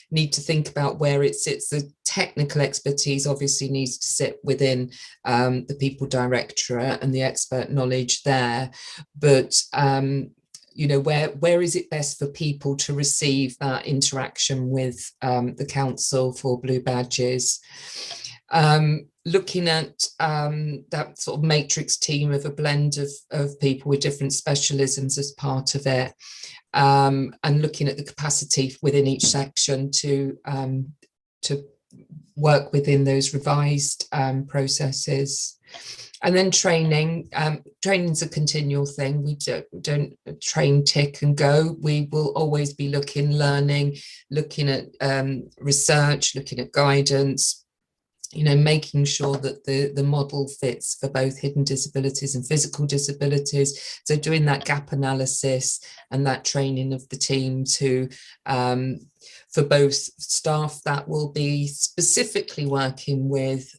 need to think about where it sits. The technical expertise obviously needs to sit within the people directorate and the expert knowledge there. But you know, where is it best for people to receive that interaction with the council for blue badges? Looking at that sort of matrix team of a blend of people with different specialisms as part of it, and looking at the capacity within each section to work within those revised processes. And then training. Training's a continual thing. We don't train, tick and go. We will always be learning, looking at research, looking at guidance, you know, making sure that the model fits for both hidden disabilities and physical disabilities. So doing that gap analysis and that training of the teams who, for both staff that will be specifically working with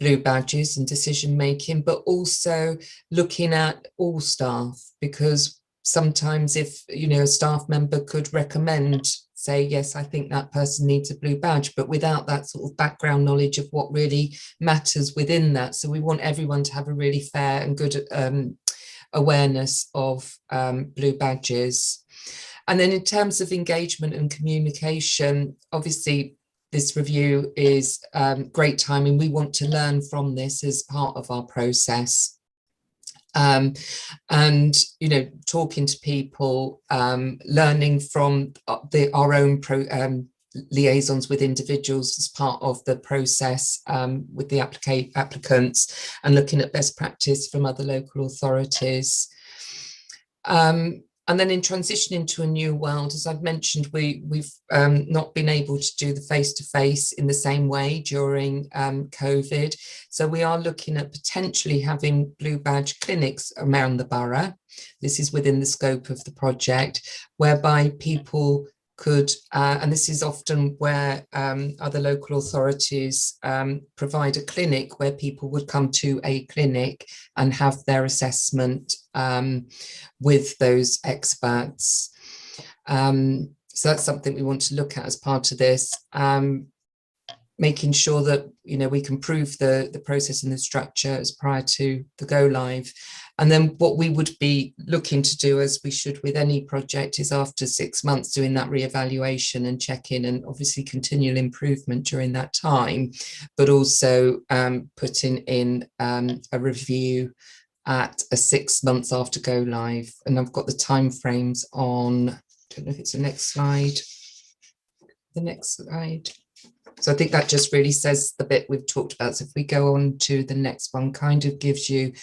blue badges and decision making, but also looking at all staff, because sometimes if, you know, a staff member could recommend, say, yes, I think that person needs a blue badge, but without that sort of background knowledge of what really matters within that. So we want everyone to have a really fair and good awareness of blue badges. And then in terms of engagement and communication, obviously this review is great timing. We want to learn from this as part of our process. And, you know, talking to people, learning from our own liaisons with individuals as part of the process with the applicants, and looking at best practice from other local authorities. And then in transitioning to a new world, as I've mentioned, we've not been able to do the face-to-face in the same way during COVID. So we are looking at potentially having blue badge clinics around the borough. This is within the scope of the project, whereby people could, and this is often where other local authorities provide a clinic where people would come to a clinic and have their assessment with those experts. So that's something we want to look at as part of this, making sure that, you know, we can prove the process and the structure as prior to the go live. And then what we would be looking to do, as we should with any project, is after 6 months doing that reevaluation and check-in, and obviously continual improvement during that time, but also putting in a review at 6 months after go live. And I've got the timeframes on, I don't know if it's the next slide. The next slide. So I think that just really says the bit we've talked about. So if we go on to the next one, kind of gives you,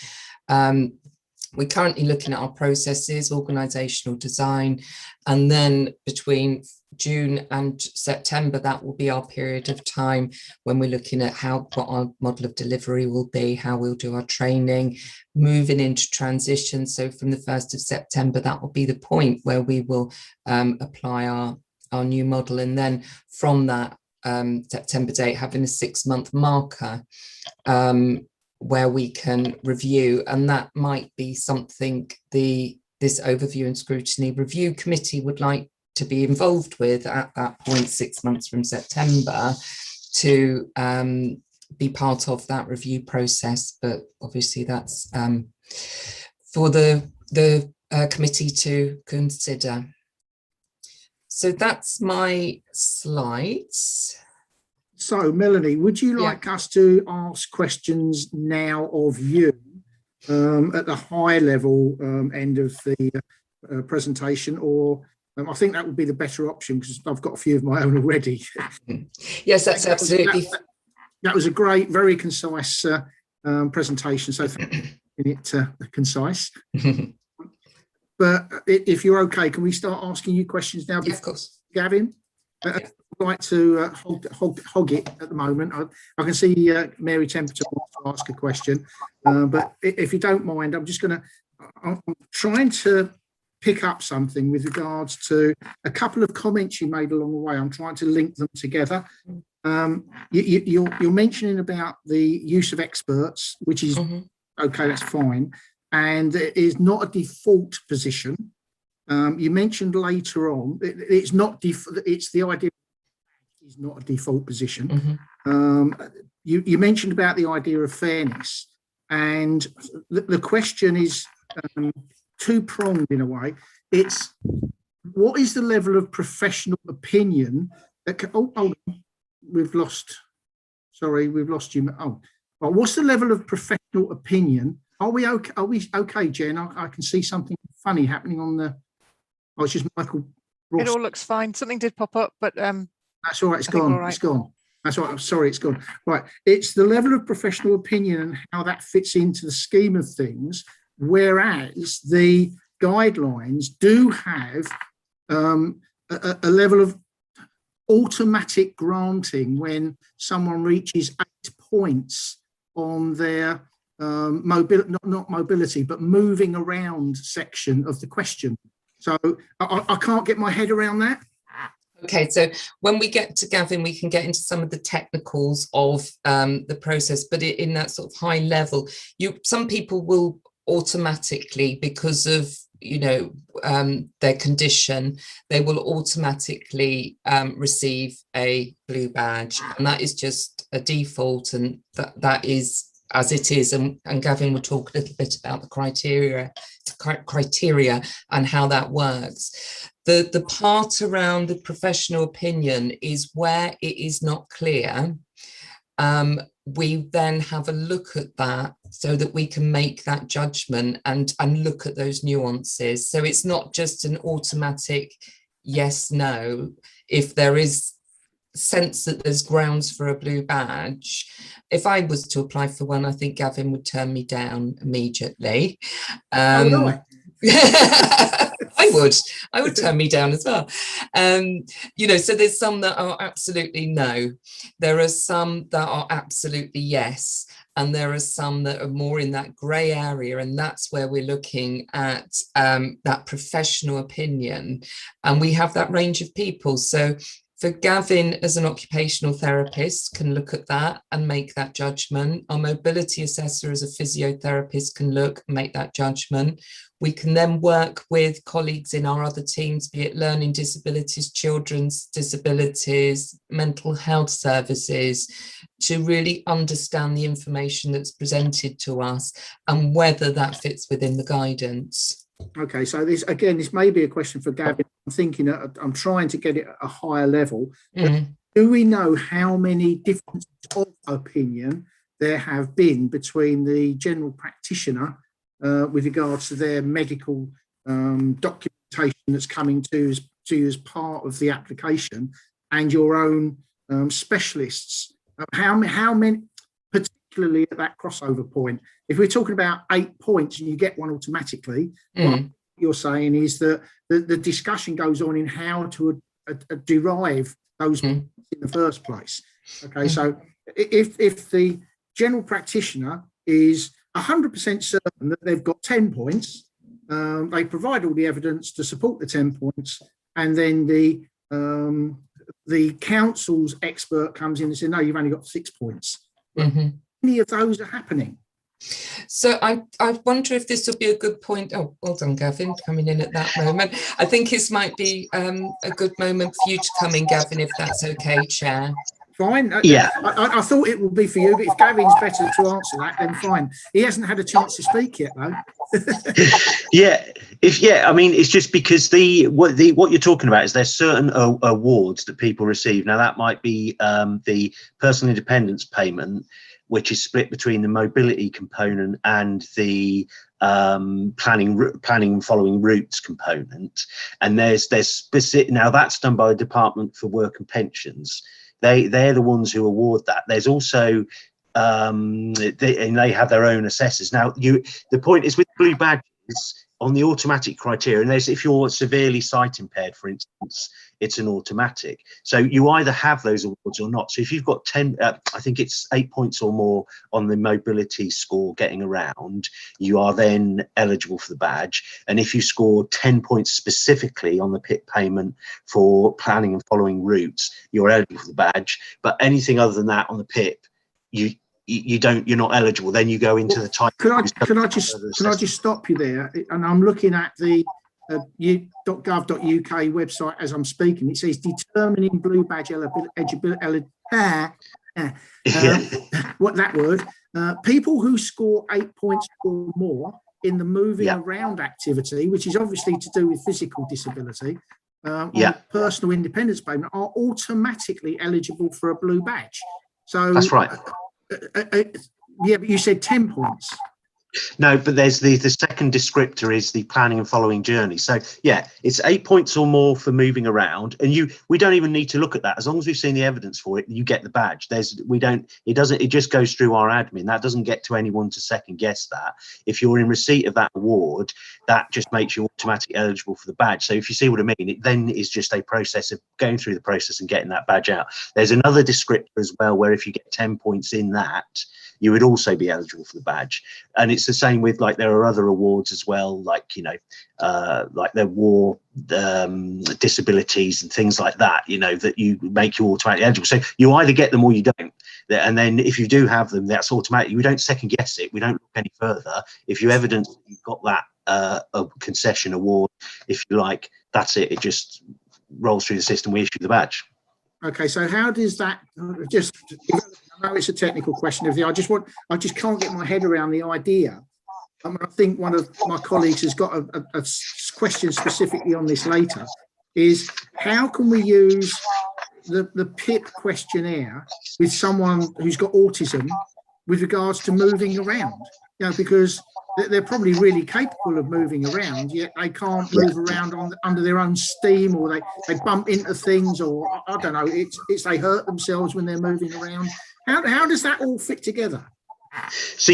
we're currently looking at our processes, organisational design, and then between June and September, that will be our period of time when we're looking at what our model of delivery will be, how we'll do our training, moving into transition. So from the 1st of September, that will be the point where we will apply our new model. And then from that September date, having a 6-month marker where we can review, and that might be something this overview and scrutiny review committee would like to be involved with at that point, 6 months from September, to be part of that review process. But obviously that's for the committee to consider. So that's my slides. So, Melanie, would you like us to ask questions now of you at the high level end of the presentation, or I think that would be the better option because I've got a few of my own already. Yes, that's absolutely. That was a great, very concise presentation. So thank you for making it concise. But if you're okay, can we start asking you questions now? Yeah, of course. Gavin? I'd like to hog it at the moment. I can see Mary Temperton wants to ask a question, but if you don't mind, I'm trying to pick up something with regards to a couple of comments you made along the way. I'm trying to link them together. You're mentioning about the use of experts, which is okay, that's fine, and it is not a default position. You mentioned later on it's not it's the idea is not a default position. You mentioned about the idea of fairness, and the question is two-pronged in a way. It's what is the level of professional opinion that we've lost you. What's the level of professional opinion? Are we okay, Jen? I can see something funny happening on the. Oh, it's just Michael Ross. It all looks fine. Something did pop up, but that's all right. It's gone. It's gone. That's all right. I'm sorry. It's gone. Right. It's the level of professional opinion and how that fits into the scheme of things. Whereas the guidelines do have a level of automatic granting when someone reaches 8 points on their not mobility, but moving around section of the question. So I can't get my head around that. Okay, so when we get to Gavin, we can get into some of the technicals of the process, but in that sort of high level, some people will automatically, because of their condition, they will automatically receive a blue badge, and that is just a default, and that is as it is. And Gavin will talk a little bit about the criteria and how that works. The part around the professional opinion is where it is not clear. We then have a look at that so that we can make that judgment and look at those nuances. So it's not just an automatic yes, no. If there is sense that there's grounds for a blue badge, if I was to apply for one, I think Gavin would turn me down immediately. I would turn me down as well. You know, so there's some that are absolutely no. There are some that are absolutely yes. And there are some that are more in that grey area. And that's where we're looking at that professional opinion. And we have that range of people. So for Gavin, as an occupational therapist, can look at that and make that judgment. Our mobility assessor as a physiotherapist can look and make that judgment. We can then work with colleagues in our other teams, be it learning disabilities, children's disabilities, mental health services, to really understand the information that's presented to us and whether that fits within the guidance. Okay, so this may be a question for Gavin. I'm thinking, I'm trying to get it at a higher level. Do we know how many differences of opinion there have been between the general practitioner with regards to their medical documentation that's coming to you as part of the application and your own specialists? How many, particularly at that crossover point? If we're talking about 8 points and you get one automatically, what you're saying is that the discussion goes on in how to derive those points in the first place. Okay, so if the general practitioner is 100% certain that they've got 10 points, they provide all the evidence to support the 10 points, and then the council's expert comes in and says, no, you've only got 6 points. Any of those are happening? So I wonder if this would be a good point. Oh, well done, Gavin, coming in at that moment. I think this might be a good moment for you to come in, Gavin, if that's okay, Chair. Fine. Yeah. I thought it would be for you, but if Gavin's better to answer that, then fine. He hasn't had a chance to speak yet, though. I mean, it's just because what you're talking about is there's certain awards that people receive. Now that might be the personal independence payment, which is split between the mobility component and the planning and following routes component. And there's specific, now that's done by the Department for Work and Pensions. They're the ones who award that. There's also and they have their own assessors. Now the point is with blue badges on the automatic criteria, and there's, if you're severely sight impaired, for instance, it's an automatic. So you either have those awards or not. So if you've got 10, I think it's 8 points or more on the mobility score getting around, you are then eligible for the badge. And if you score 10 points specifically on the PIP payment for planning and following routes, you're eligible for the badge. But anything other than that on the PIP, you're not eligible. Then you go into the type. Can I just stop you there? And I'm looking at the .gov.uk website as I'm speaking. It says determining blue badge eligibility. What that word? People who score 8 points or more in the moving around activity, which is obviously to do with physical disability, on personal independence payment, are automatically eligible for a blue badge. So that's right. Yeah, but you said 10 points. No, but there's the second descriptor is the planning and following journey. So yeah, it's 8 points or more for moving around, and we don't even need to look at that. As long as we've seen the evidence for it, you get the badge. It just goes through our admin. That doesn't get to anyone to second guess that. If you're in receipt of that award, that just makes you automatically eligible for the badge. So if you see what I mean, it then is just a process of going through the process and getting that badge out. There's another descriptor as well, where if you get 10 points in that, you would also be eligible for the badge. And it's the same with, like, there are other awards as well, like, you know, like the war disabilities and things like that, you know, that you make you automatically eligible. So you either get them or you don't. And then if you do have them, that's automatic. We don't second guess it. We don't look any further. If you evidence that you've got that a concession award, if you like, that's it. It just rolls through the system. We issue the badge. Okay, so how does that just? I know it's a technical question. I just can't get my head around the idea. I mean, I think one of my colleagues has got a question specifically on this later. Is how can we use the PIP questionnaire with someone who's got autism with regards to moving around? You know, because they're probably really capable of moving around, yet they can't move around under their own steam, or they bump into things, or I don't know, it's they hurt themselves when they're moving around. How does that all fit together? So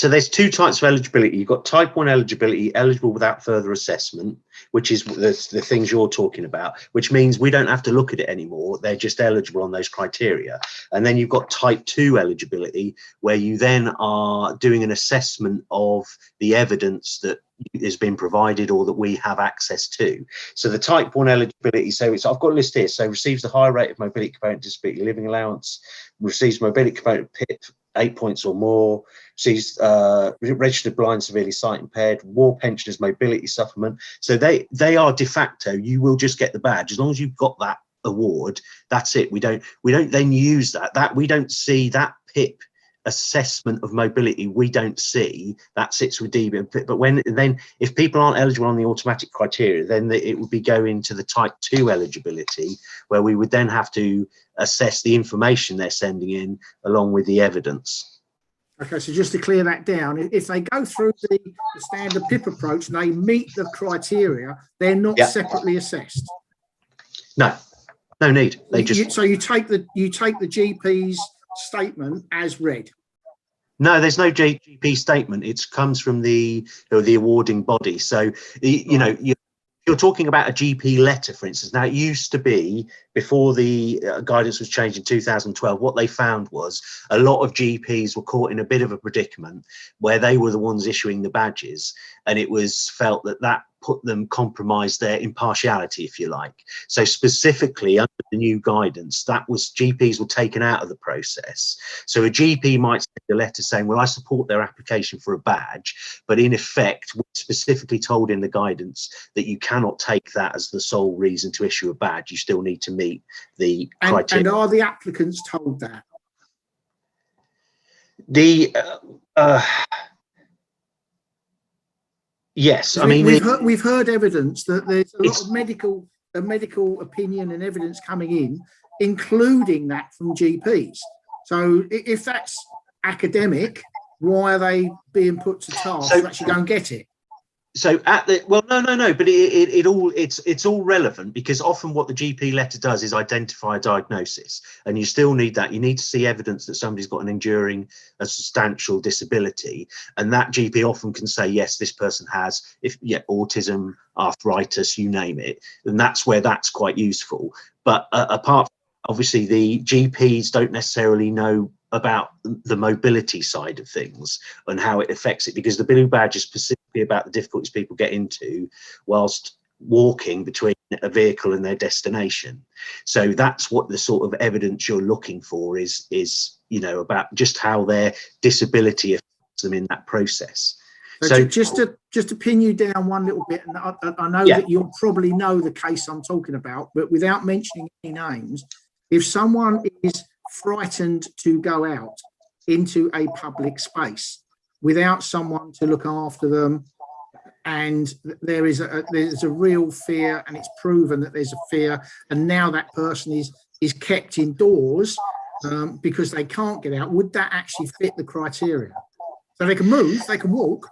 there's two types of eligibility. You've got type 1 eligibility, eligible without further assessment, which is the things you're talking about, which means we don't have to look at it anymore. They're just eligible on those criteria. And then you've got type 2 eligibility, where you then are doing an assessment of the evidence that has been provided or that we have access to. So the type 1 eligibility, so I've got a list here. So receives the higher rate of mobility component disability living allowance, receives mobility component PIP 8 points or more, she's registered blind, severely sight impaired, war pensioners, mobility supplement. So they are de facto, you will just get the badge as long as you've got that award. That's it. We don't then use that we don't see that PIP assessment of mobility. We don't see that sits with DB. But if people aren't eligible on the automatic criteria, then it would be going to the type 2 eligibility, where we would then have to assess the information they're sending in along with the evidence. Okay, so just to clear that down, if they go through the standard PIP approach and they meet the criteria, they're not separately assessed. No need. They just so you take the GP's statement as read. No, there's no GP statement. It comes from the awarding body. So you're talking about a GP letter, for instance. Now, it used to be, before the guidance was changed in 2012, what they found was a lot of GPs were caught in a bit of a predicament where they were the ones issuing the badges, and it was felt that put them, compromised their impartiality, if you like. So specifically under the new guidance, that was GPs were taken out of the process. So a GP might send a letter saying, well, I support their application for a badge, but in effect, we're specifically told in the guidance that you cannot take that as the sole reason to issue a badge. You still need to meet the criteria. And are the applicants told that? Yes, I mean, mean we've heard evidence that there's a lot of medical opinion and evidence coming in, including that from GPs. So if that's academic, why are they being put to task to actually go and get it? So no, but it's all relevant, because often what the GP letter does is identify a diagnosis, and you still need that. You need to see evidence that somebody's got an enduring, a substantial disability, and that GP often can say, yes, this person has, autism, arthritis, you name it, and that's where that's quite useful. But apart from, obviously, the GPs don't necessarily know about the mobility side of things and how it affects it, because the blue badge is specifically about the difficulties people get into whilst walking between a vehicle and their destination. So that's what the sort of evidence you're looking for is about just how their disability affects them in that process. So just to pin you down one little bit, and I know that you'll probably know the case I'm talking about, but without mentioning any names, if someone is frightened to go out into a public space without someone to look after them, and there's a real fear, and it's proven that there's a fear, and now that person is kept indoors because they can't get out, would that actually fit the criteria? So they can move, they can walk.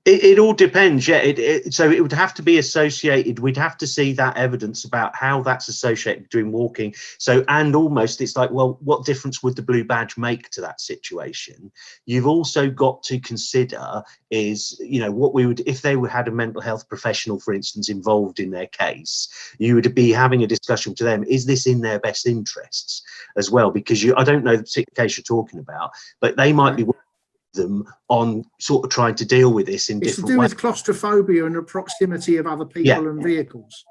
It all depends, so it would have to be associated. We'd have to see that evidence about how that's associated between walking. So, and almost it's like, well, what difference would the blue badge make to that situation? You've also got to consider is, what we would, if they had a mental health professional, for instance, involved in their case, you would be having a discussion to them, is this in their best interests as well? Because I don't know the particular case you're talking about, but they might be them on sort of trying to deal with this in different ways. It's to do with claustrophobia and the proximity of other people and vehicles.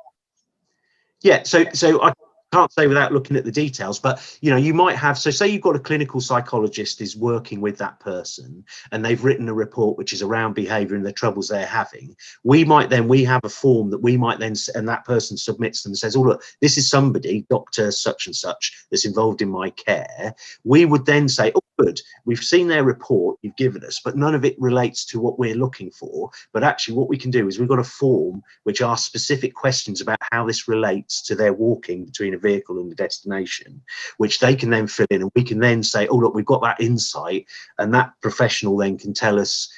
So I can't say without looking at the details, but you might have, so say you've got a clinical psychologist is working with that person and they've written a report which is around behavior and the troubles they're having. We have a form that we might then, and that person submits them and says, oh look, this is somebody, Dr. such and such, that's involved in my care. We would then say, oh good, we've seen their report you've given us, but none of it relates to what we're looking for. But actually what we can do is we've got a form which asks specific questions about how this relates to their walking between a vehicle and the destination, which they can then fill in, and we can then say, oh look, we've got that insight, and that professional then can tell us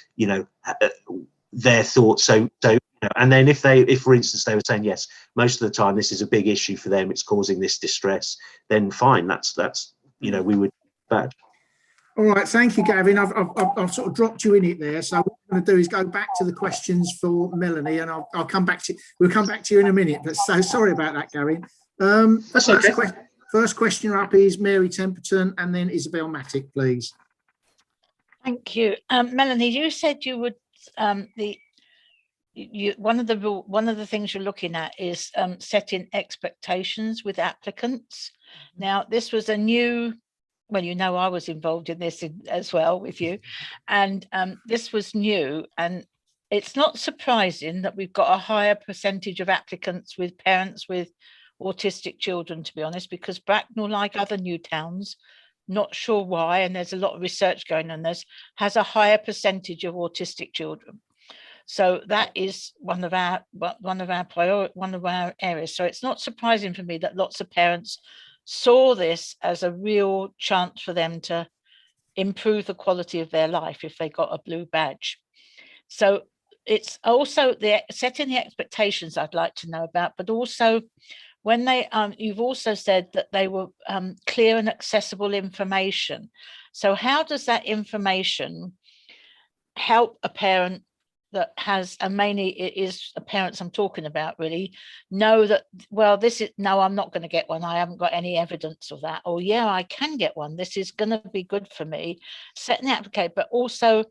their thoughts. So and then if for instance they were saying yes, most of the time this is a big issue for them, it's causing this distress, then fine, that's we would badge. All right, thank you, Gavin. I've sort of dropped you in it there. So what I'm going to do is go back to the questions for Melanie, and I'll come back to you. We'll come back to you in a minute. But so sorry about that, Gavin. That's okay. First question up is Mary Temperton, and then Isabel Matic, please. Thank you, Melanie. You said you would one of the things you're looking at is setting expectations with applicants. Now, this was a new. Well, you know, I was involved in this as well with you, and this was new, and it's not surprising that we've got a higher percentage of applicants with parents with autistic children, to be honest, because Bracknell, like other new towns, not sure why, and there's a lot of research going on this, has a higher percentage of autistic children. So that is one of our areas. So it's not surprising for me that lots of parents saw this as a real chance for them to improve the quality of their life if they got a blue badge. So it's also the setting the expectations I'd like to know about, but also when they you've also said that they were clear and accessible information. So how does that information help a parent that has, and mainly it is the parents I'm talking about, really know that, well, this is, no, I'm not going to get one, I haven't got any evidence of that, or yeah, I can get one, this is going to be good for me, setting the application, but also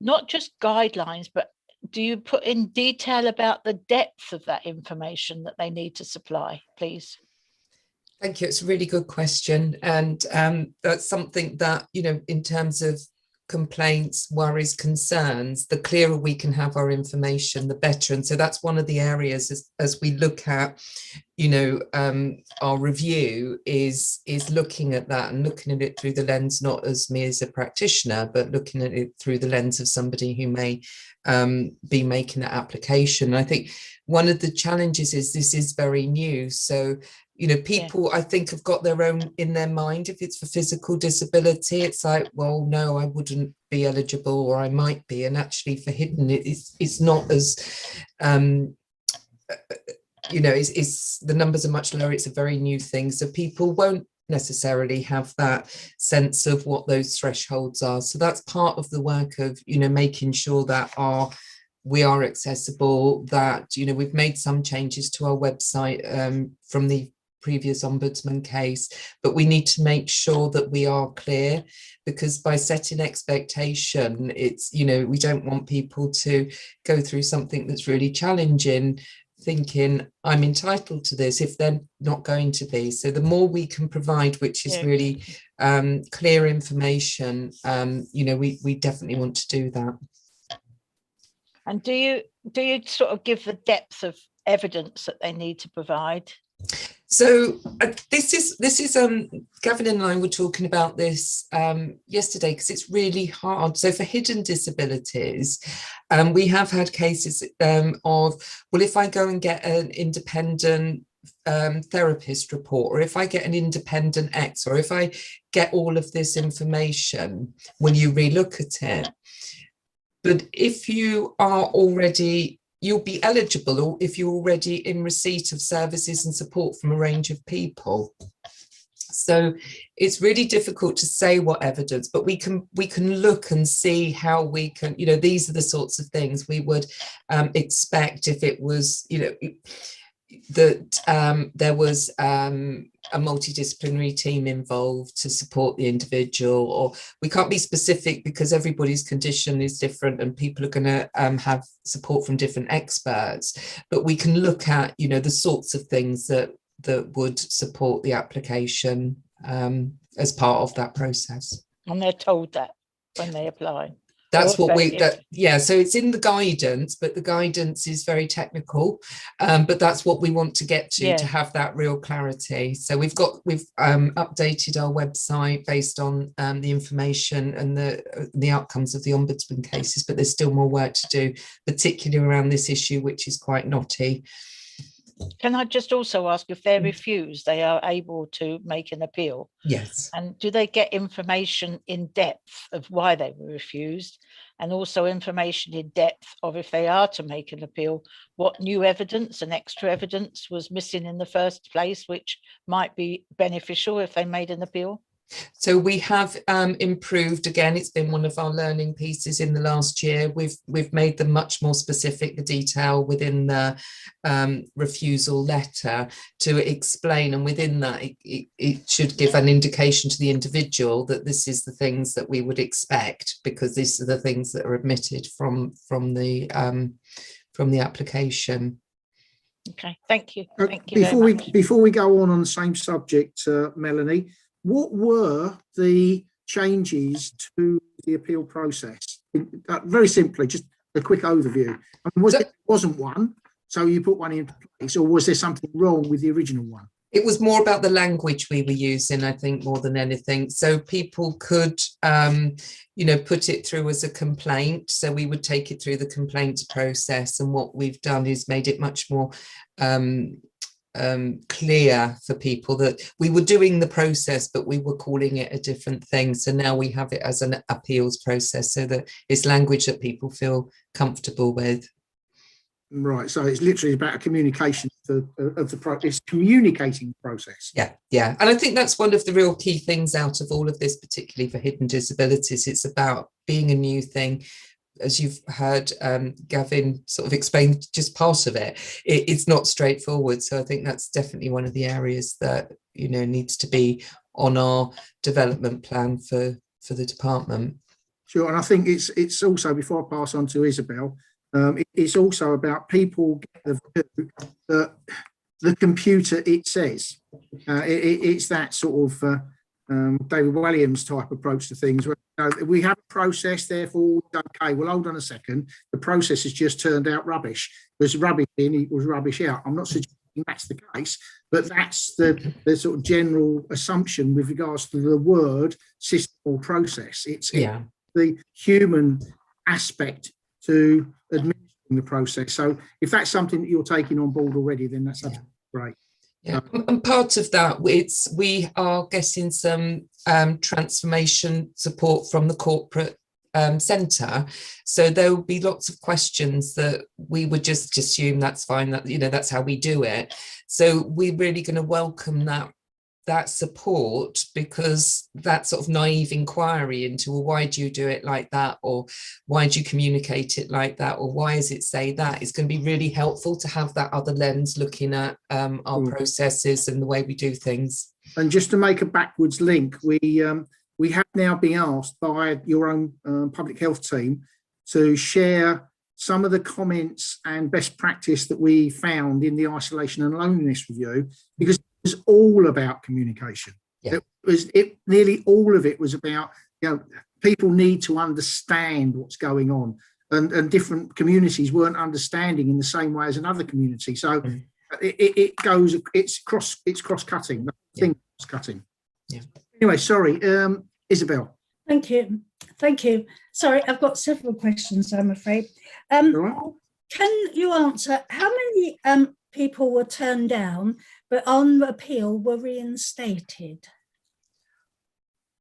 not just guidelines, but do you put in detail about the depth of that information that they need to supply, please? Thank you. It's a really good question, and that's something that, you know, in terms of complaints, worries, concerns, the clearer we can have our information, the better. And so that's one of the areas as we look at, you know, our review is looking at that and looking at it through the lens, not as me as a practitioner, but looking at it through the lens of somebody who may be making that application. And I think one of the challenges is this is very new. So, you know, people, I think, have got their own in their mind. If it's for physical disability, it's like, well, no, I wouldn't be eligible, or I might be. And actually for hidden, it's not as, you know, it's the numbers are much lower. It's a very new thing. So people won't necessarily have that sense of what those thresholds are. So that's part of the work of, you know, making sure that we are accessible, that, you know, we've made some changes to our website from the previous ombudsman case, but we need to make sure that we are clear, because by setting expectation, it's, you know, we don't want people to go through something that's really challenging thinking I'm entitled to this if they're not going to be. So the more we can provide, which is really clear information, you know, we definitely want to do that. And do you sort of give the depth of evidence that they need to provide? So this is Gavin and I were talking about this yesterday, because it's really hard. So for hidden disabilities, we have had cases of, well, if I go and get an independent therapist report, or if I get an independent X, or if I get all of this information, will you relook at it? But if you are already, you'll be eligible, or if you're already in receipt of services and support from a range of people. So it's really difficult to say what evidence, but we can look and see how we can, you know, these are the sorts of things we would expect if it was, you know, that there was a multidisciplinary team involved to support the individual. Or we can't be specific because everybody's condition is different and people are going to have support from different experts, but we can look at, you know, the sorts of things that would support the application as part of that process. And they're told that when they apply. That's what yeah, so it's in the guidance, but the guidance is very technical, but that's what we want to get to have that real clarity. So we've updated our website based on the information and the outcomes of the ombudsman cases, but there's still more work to do, particularly around this issue, which is quite knotty. Can I just also ask, if they're refused, they are able to make an appeal? Yes. And do they get information in depth of why they were refused, and also information in depth of, if they are to make an appeal, what new evidence and extra evidence was missing in the first place, which might be beneficial if they made an appeal? So we have improved again. It's been one of our learning pieces in the last year. We've made them much more specific, the detail within the refusal letter to explain, and within that it should give an indication to the individual that this is the things that we would expect, because these are the things that are admitted from the application. Okay, thank you. Thank you Before we go on the same subject, Melanie, what were the changes to the appeal process? Very simply, just a quick overview. I mean, wasn't one, so you put one in place, or was there something wrong with the original one? It was more about the language we were using, I think, more than anything. So people could, you know, put it through as a complaint. So we would take it through the complaints process. And what we've done is made it much more clear for people that we were doing the process, but we were calling it a different thing. So now we have it as an appeals process, so that it's language that people feel comfortable with. Right, so it's literally about a communication it's communicating process. Yeah, and I think that's one of the real key things out of all of this, particularly for hidden disabilities. It's about being a new thing. As you've heard Gavin sort of explain just part of it, it's not straightforward. So I think that's definitely one of the areas that, you know, needs to be on our development plan for the department. Sure, and I think it's also, before I pass on to Isabel, it's also about people get the view that the computer, it says. It's that sort of David Williams type approach to things, where we have a process, therefore, okay, well, hold on a second, the process has just turned out rubbish. There's rubbish in, equals rubbish out. I'm not suggesting that's the case, but that's the sort of general assumption with regards to the word system or process. It's the human aspect to administering the process. So if that's something that you're taking on board already, then that's absolutely great. Yeah, and part of that, we are getting some transformation support from the corporate centre. So there will be lots of questions that we would just assume that's fine, that, you know, that's how we do it. So we're really going to welcome that support, because that sort of naive inquiry into, well, why do you do it like that, or why do you communicate it like that, or why does it say that, is going to be really helpful to have that other lens looking at our processes and the way we do things. And just to make a backwards link, we have now been asked by your own public health team to share some of the comments and best practice that we found in the isolation and loneliness review, because it was all about communication. Yeah. Nearly all of it was about, you know, people need to understand what's going on, and different communities weren't understanding in the same way as another community. So it's cross-cutting. Cross-cutting. Yeah. Anyway, sorry, Isabel. Thank you. Sorry, I've got several questions, I'm afraid. Right. Can you answer how many people were turned down but on appeal were reinstated?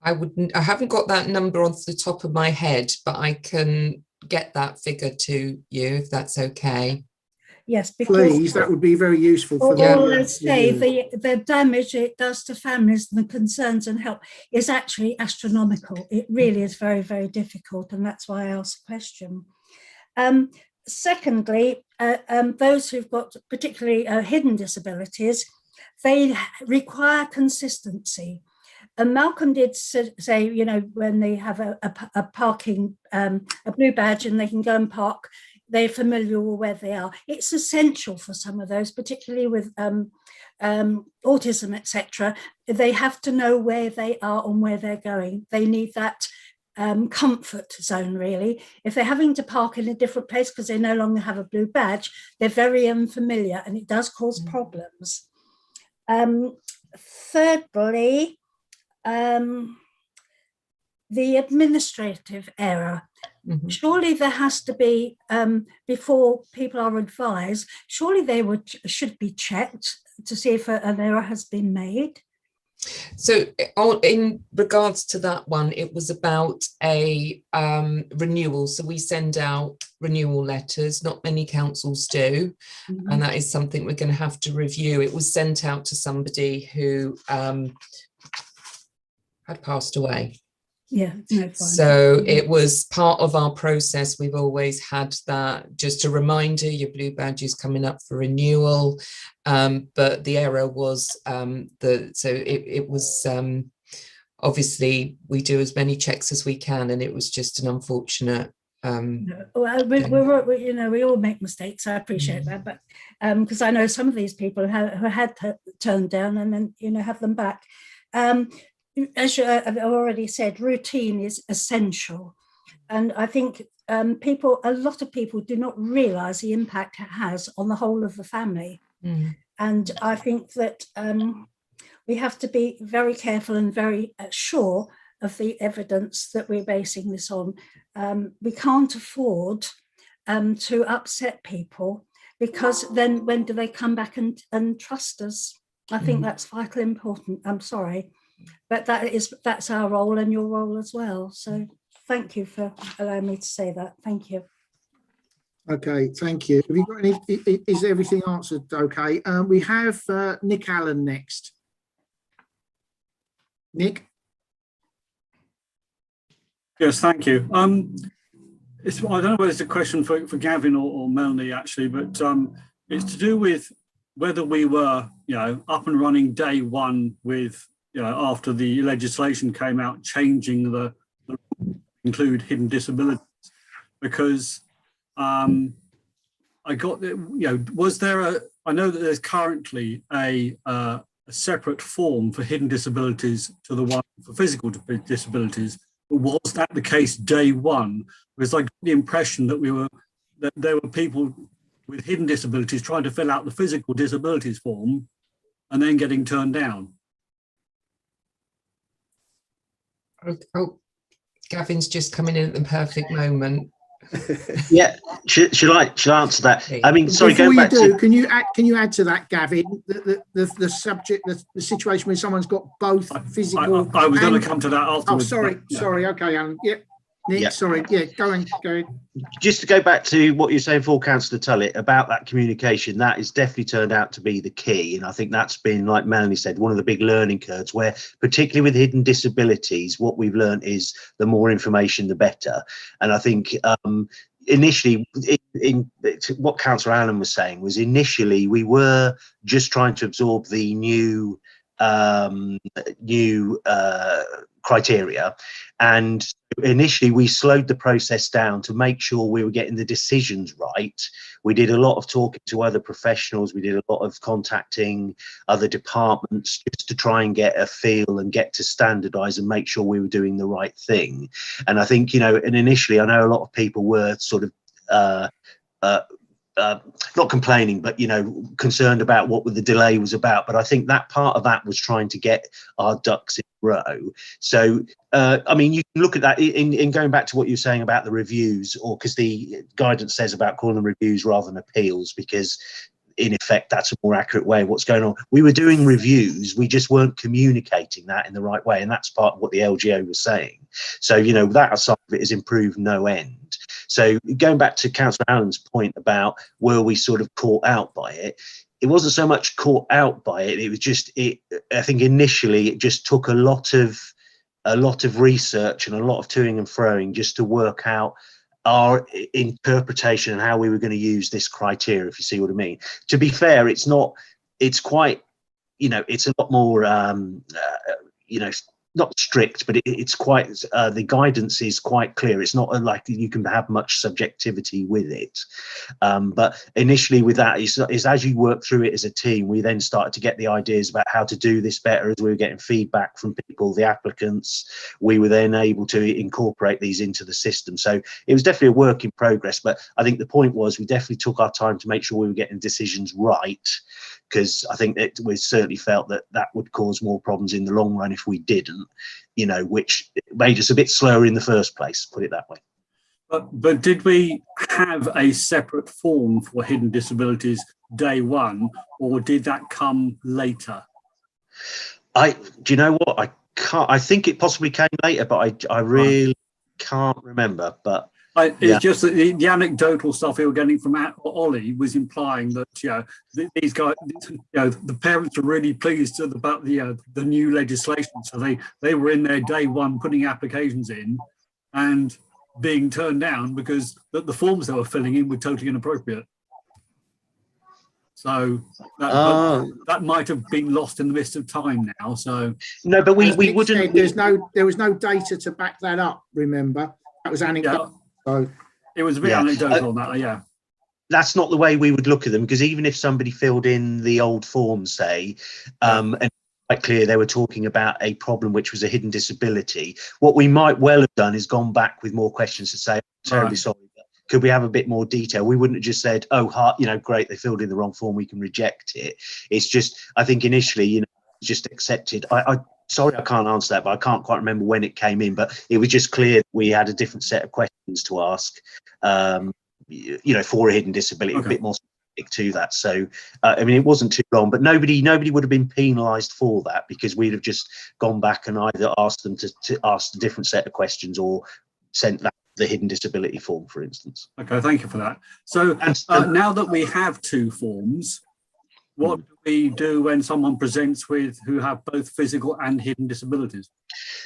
I haven't got that number off the top of my head, but I can get that figure to you if that's okay. Yes, because please, that would be very useful for them. All I say, the damage it does to families and the concerns and help is actually astronomical. It really is very, very difficult, and that's why I asked the question. Secondly, those who've got particularly hidden disabilities, they require consistency. And Malcolm did say, you know, when they have a parking, a blue badge, and they can go and park, they're familiar with where they are. It's essential for some of those, particularly with autism, etc. They have to know where they are and where they're going. They need that comfort zone, really. If they're having to park in a different place because they no longer have a blue badge, they're very unfamiliar, and it does cause problems. Thirdly, the administrative error. Mm-hmm. Surely there has to be, before people are advised, surely they should be checked to see if an error has been made. So in regards to that one, it was about a renewal. So we send out renewal letters. Not many councils do. Mm-hmm. And that is something we're going to have to review. It was sent out to somebody who had passed away. Yeah, no, fine. So it was part of our process. We've always had that. Just a reminder, your blue badge is coming up for renewal. But the error was it was obviously we do as many checks as we can, and it was just an unfortunate. Well, we all make mistakes. I appreciate that, but because I know some of these people who had turned down and then have them back. As I've already said, routine is essential, and I think a lot of people do not realise the impact it has on the whole of the family. And I think that we have to be very careful and very sure of the evidence that we're basing this on. We can't afford to upset people, because then when do they come back and trust us? I think that's vitally important. I'm sorry, but that's our role and your role as well. So thank you for allowing me to say that. Thank you. Okay, thank you. Have you got any? Is everything answered? Okay. We have Nick Allen next. Nick. Yes, thank you. I don't know whether it's a question for Gavin or Melanie actually, but it's to do with whether we were, up and running day one with, after the legislation came out, changing the include hidden disabilities, because I got, was there I know that there's currently a separate form for hidden disabilities to the one for physical disabilities. Was that the case day one? Because I got the impression that there were people with hidden disabilities trying to fill out the physical disabilities form and then getting turned down. Oh, Gavin's just coming in at the perfect moment. Yeah, should I answer that? I mean, sorry, before go you back do, to. can you add to that, Gavin, the subject, the situation where someone's got both physical. I was going to come to that afterwards. Oh, sorry. Okay, Alan. Yep. Nick, Yeah. sorry. Yeah, go on. Just to go back to what you're saying for Councillor Tullett about that communication, that is definitely turned out to be the key. And I think that's been, like Melanie said, one of the big learning curves where, particularly with hidden disabilities, what we've learned is the more information, the better. And I think initially, in what Councillor Allen was saying was initially we were just trying to absorb the new criteria, and initially we slowed the process down to make sure we were getting the decisions right. We did a lot of talking to other professionals, we did a lot of contacting other departments just to try and get a feel and get to standardize and make sure we were doing the right thing. And I think, and initially I know a lot of people were sort of not complaining, but concerned about what the delay was about. But I think that part of that was trying to get our ducks in a row. So I mean, you can look at that in going back to what you're saying about the reviews, or because the guidance says about calling them reviews rather than appeals, because in effect that's a more accurate way of what's going on. We were doing reviews, we just weren't communicating that in the right way, and that's part of what the LGO was saying. So that side of it has improved no end. So going back to Councillor Allen's point about were we sort of caught out by it, it wasn't so much caught out by it, it was just I think initially it just took a lot of research and a lot of toing and froing just to work out our interpretation and how we were going to use this criteria, if you see what I mean. To be fair, it's quite, it's a lot more, not strict, but it's quite, the guidance is quite clear. It's not like you can have much subjectivity with it. But initially with that is as you work through it as a team, we then started to get the ideas about how to do this better. As we were getting feedback from people, the applicants, we were then able to incorporate these into the system. So it was definitely a work in progress, but I think the point was we definitely took our time to make sure we were getting decisions right, because I think that we certainly felt that would cause more problems in the long run if we didn't, which made us a bit slower in the first place, put it that way. But did we have a separate form for hidden disabilities day one, or did that come later? Do you know what? I think it possibly came later, but I really can't remember. But It's just that the anecdotal stuff we were getting from Ollie was implying that these guys, the parents are really pleased about the new legislation. So they were in there day one putting applications in and being turned down because the forms they were filling in were totally inappropriate. So that might have been lost in the midst of time now. So no, but we wouldn't. There was no data to back that up. Remember, that was anecdotal. So it was a bit anecdotal on that. That's not the way we would look at them, because even if somebody filled in the old form, say, and quite clear they were talking about a problem which was a hidden disability, what we might well have done is gone back with more questions to say, I'm terribly sorry, could we have a bit more detail? We wouldn't have just said, oh, great, they filled in the wrong form, we can reject it. It's just, I think initially, just accepted. Sorry, I can't answer that, but I can't quite remember when it came in, but it was just clear we had a different set of questions to ask, for a hidden disability, a bit more specific to that. So, it wasn't too long, but nobody would have been penalised for that, because we'd have just gone back and either asked them to ask a different set of questions or sent that the hidden disability form, for instance. Okay, thank you for that. So now that we have two forms, what do we do when someone presents who have both physical and hidden disabilities?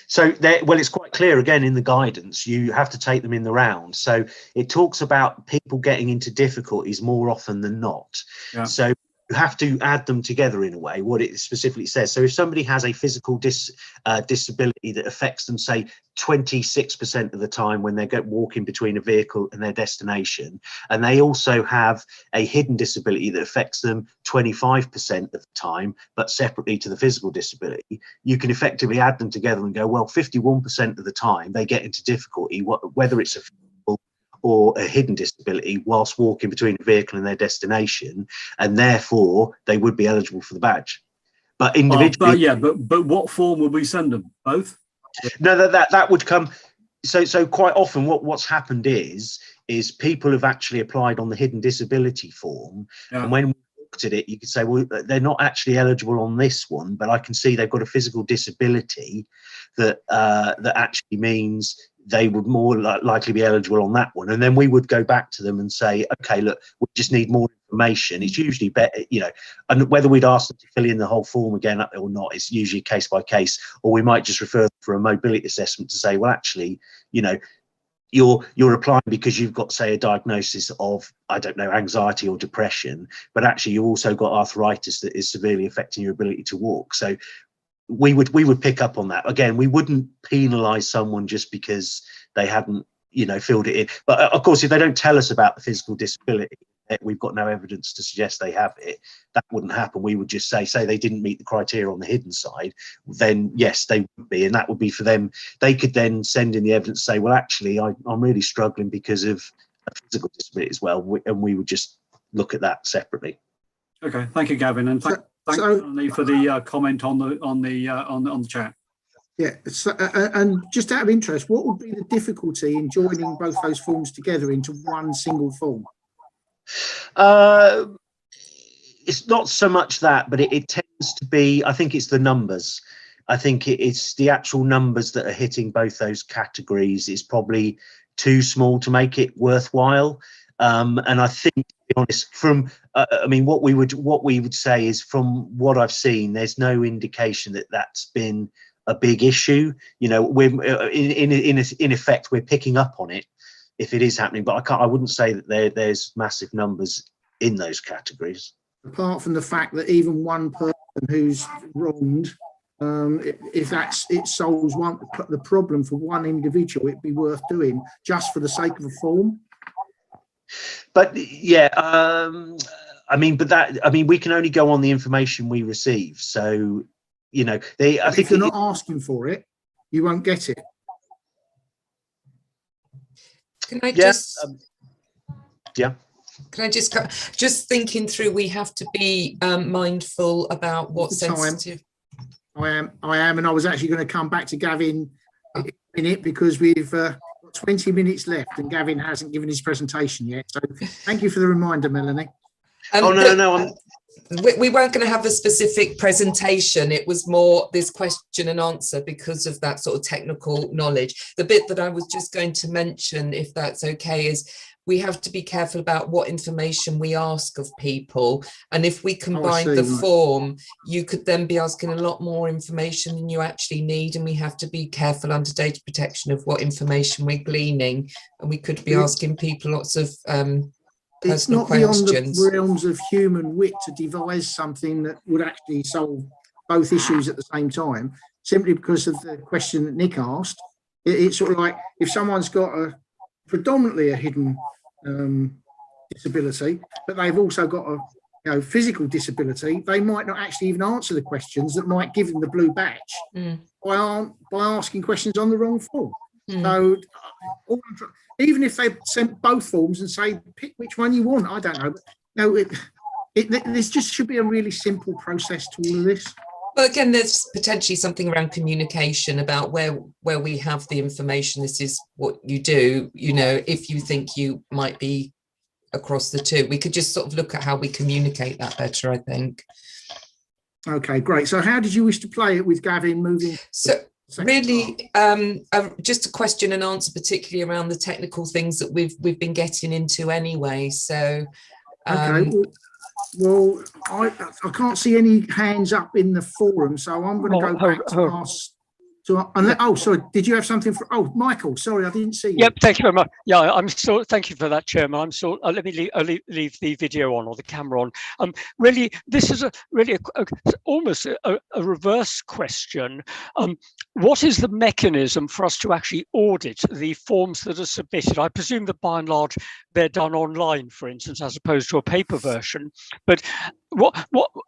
So it's quite clear again in the guidance, you have to take them in the round. So it talks about people getting into difficulties more often than not. So you have to add them together in a way, what it specifically says. So if somebody has a physical disability that affects them, say, 26% of the time when they're walking between a vehicle and their destination, and they also have a hidden disability that affects them 25% of the time, but separately to the physical disability, you can effectively add them together and go, well, 51% of the time they get into difficulty, whether it's a physical or a hidden disability, whilst walking between a vehicle and their destination, and therefore they would be eligible for the badge. But individually, but what form would we send them? Both? No, that would come. So quite often, what's happened is people have actually applied on the hidden disability form, and when we looked at it, you could say, well, they're not actually eligible on this one, but I can see they've got a physical disability that actually means they would more likely be eligible on that one. And then we would go back to them and say, okay, look, we just need more information. It's usually better, and whether we'd ask them to fill in the whole form again or not, it's usually case by case, or we might just refer them for a mobility assessment to say, well, actually, you're applying because you've got, say, a diagnosis of, I don't know, anxiety or depression, but actually you've also got arthritis that is severely affecting your ability to walk. So we would pick up on that. Again, we wouldn't penalise someone just because they hadn't, filled it in. But of course, if they don't tell us about the physical disability, we've got no evidence to suggest they have it, that wouldn't happen. We would just say they didn't meet the criteria on the hidden side, then yes, they would be, and that would be for them. They could then send in the evidence, say, well, actually, I'm really struggling because of a physical disability as well, and we would just look at that separately. Okay, thank you, Gavin, and thanks for the comment on the chat. Yeah, and just out of interest, what would be the difficulty in joining both those forms together into one single form? It's not so much that, but it tends to be, I think it's the numbers. I think it's the actual numbers that are hitting both those categories is probably too small to make it worthwhile. And I think, to be honest, from what we would say is, from what I've seen, there's no indication that that's been a big issue. We're in effect, we're picking up on it if it is happening, but I wouldn't say that there's massive numbers in those categories. Apart from the fact that even one person who's wronged, if it solves the problem for one individual, it'd be worth doing just for the sake of a form. But yeah, we can only go on the information we receive. So, I think if you're not asking for it, you won't get it. Can I just thinking through, we have to be mindful about what's sensitive. I am, and I was actually going to come back to Gavin in it because we've got 20 minutes left and Gavin hasn't given his presentation yet. So thank you for the reminder, Melanie. No. we weren't going to have a specific presentation. It was more this question and answer because of that sort of technical knowledge. The bit that I was just going to mention, if that's okay, is we have to be careful about what information we ask of people. And if we combine the form, you could then be asking a lot more information than you actually need. And we have to be careful under data protection of what information we're gleaning. And we could be asking people lots of it's not beyond the realms of human wit to devise something that would actually solve both issues at the same time, simply because of the question that Nick asked. It's sort of like if someone's got predominantly a hidden disability, but they've also got a physical disability, they might not actually even answer the questions that might give them the blue badge by asking questions on the wrong form. So even if they sent both forms and say pick which one you want, I don't know. No, this just should be a really simple process to all of this. Well, again, there's potentially something around communication about where we have the information. This is what you do. You know, if you think you might be across the two, we could just sort of look at how we communicate that better, I think. Okay, great. So how did you wish to play it with Gavin moving? So really, just a question and answer, particularly around the technical things that we've been getting into anyway. So, okay. Well, I can't see any hands up in the forum, so I'm going to go back to ask. Oh, sorry. Did you have something for? Oh, Michael. Sorry, I didn't see you. Yep. Thank you very much. Yeah, I'm still. Thank you for that, Chairman. I'm still. Let me leave the video on or the camera on. Really, this is almost a reverse question. What is the mechanism for us to actually audit the forms that are submitted? I presume that by and large they're done online, for instance, as opposed to a paper version. But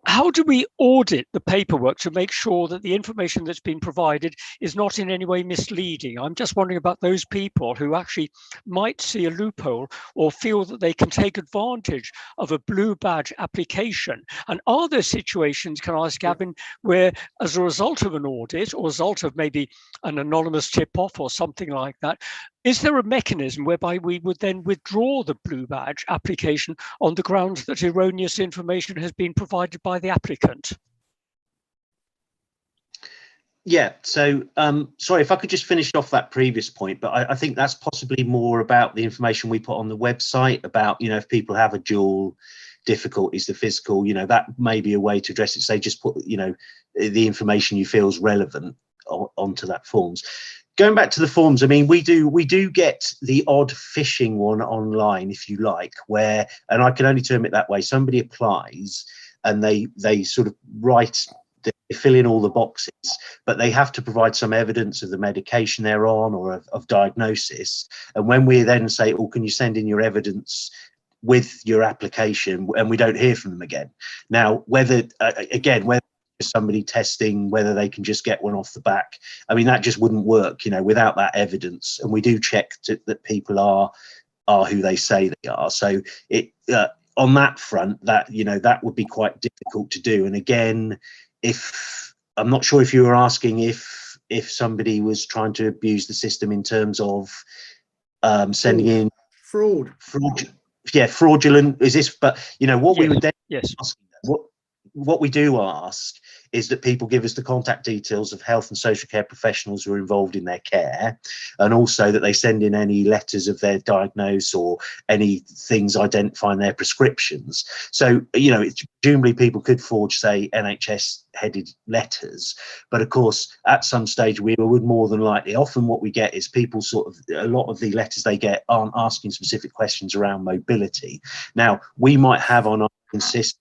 how do we audit the paperwork to make sure that the information that's been provided is not in any way misleading? I'm just wondering about those people who actually might see a loophole or feel that they can take advantage of a blue badge application. And are there situations, can I ask Gavin, where as a result of an audit or result of maybe an anonymous tip-off or something like that, is there a mechanism whereby we would then withdraw the blue badge application on the grounds that erroneous information has been provided by the applicant? Yeah, so sorry, if I could just finish off that previous point, but I think that's possibly more about the information we put on the website about, if people have a dual difficulties, the physical, that may be a way to address it. Say just put, the information you feel is relevant onto that forms. Going back to the forms, I mean, we do get the odd phishing one online, if you like, where, and I can only term it that way, somebody applies and they sort of write, they fill in all the boxes, but they have to provide some evidence of the medication they're on or of diagnosis. And when we then say, oh, can you send in your evidence with your application, and we don't hear from them again. Now, whether somebody testing whether they can just get one off the back, I mean, that just wouldn't work, without that evidence. And we do check that people are who they say they are. So it on that front, that that would be quite difficult to do. And again, if I'm not sure if you were asking if somebody was trying to abuse the system in terms of sending in fraudulent is this, but what we would then ask, what we do ask is that people give us the contact details of health and social care professionals who are involved in their care, and also that they send in any letters of their diagnosis or any things identifying their prescriptions. So, presumably people could forge, say, NHS headed letters, but of course, at some stage we would more than likely, often what we get is people a lot of the letters they get aren't asking specific questions around mobility. Now, we might have on our system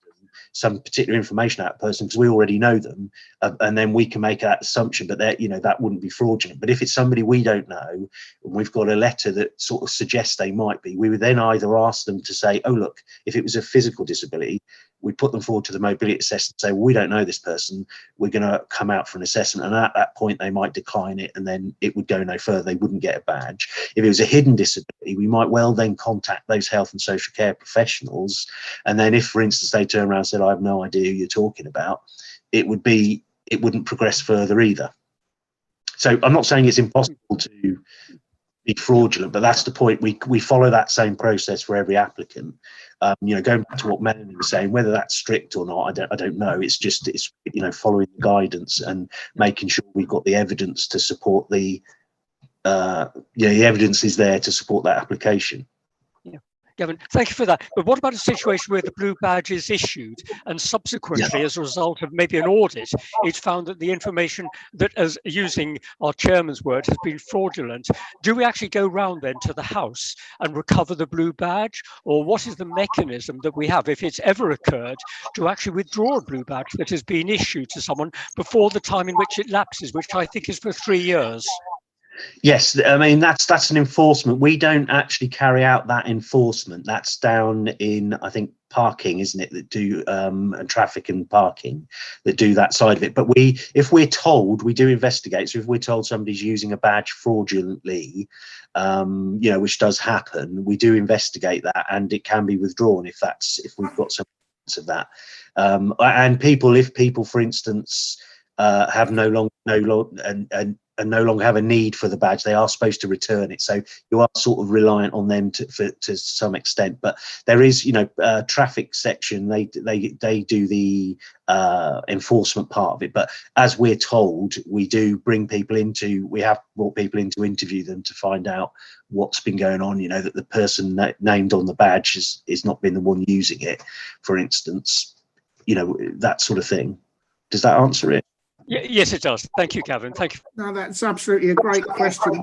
some particular information about a person because we already know them, and then we can make that assumption, but that wouldn't be fraudulent. But if it's somebody we don't know and we've got a letter that sort of suggests they might be, we would then either ask them to say, oh look, if it was a physical disability, we put them forward to the mobility assessment and say, well, we don't know this person, we're going to come out for an assessment. And at that point they might decline it, and then it would go no further, they wouldn't get a badge. If it was a hidden disability, we might well then contact those health and social care professionals, and then if, for instance, they turn around and said, I have no idea who you're talking about, it wouldn't progress further either. So I'm not saying it's impossible to be fraudulent. But that's the point. We follow that same process for every applicant. You know, going back to what Melanie was saying, whether that's strict or not, I don't know. It's you know, following the guidance and making sure we've got the evidence to support the the evidence is there to support that application. Yeah, Gavin, thank you for that. But what about a situation where the blue badge is issued and subsequently, as a result of maybe an audit, it's found that the information that, as using our chairman's word, has been fraudulent? Do we actually go round then to the house and recover the blue badge? Or what is the mechanism that we have, if it's ever occurred, to actually withdraw a blue badge that has been issued to someone before the time in which it lapses, which I think is for 3 years? Yes, I mean, that's an enforcement. We don't actually carry out that enforcement. That's down in, I think, parking, isn't it, that do and traffic and parking that do that side of it. But if we're told, we do investigate. So if we're told somebody's using a badge fraudulently, you know, which does happen, we do investigate that, and it can be withdrawn if we've got some evidence of that. And if people, for instance, have no longer have a need for the badge, they are supposed to return it. So you are sort of reliant on them to some extent. But there is, you know, a traffic section. They do the enforcement part of it. But as we're told, we have brought people in to interview them to find out what's been going on. You know, that the person named on the badge is not been the one using it, for instance. You know, that sort of thing. Does that answer it? Yes, it does. Thank you, Gavin. Thank you. No, that's absolutely a great question,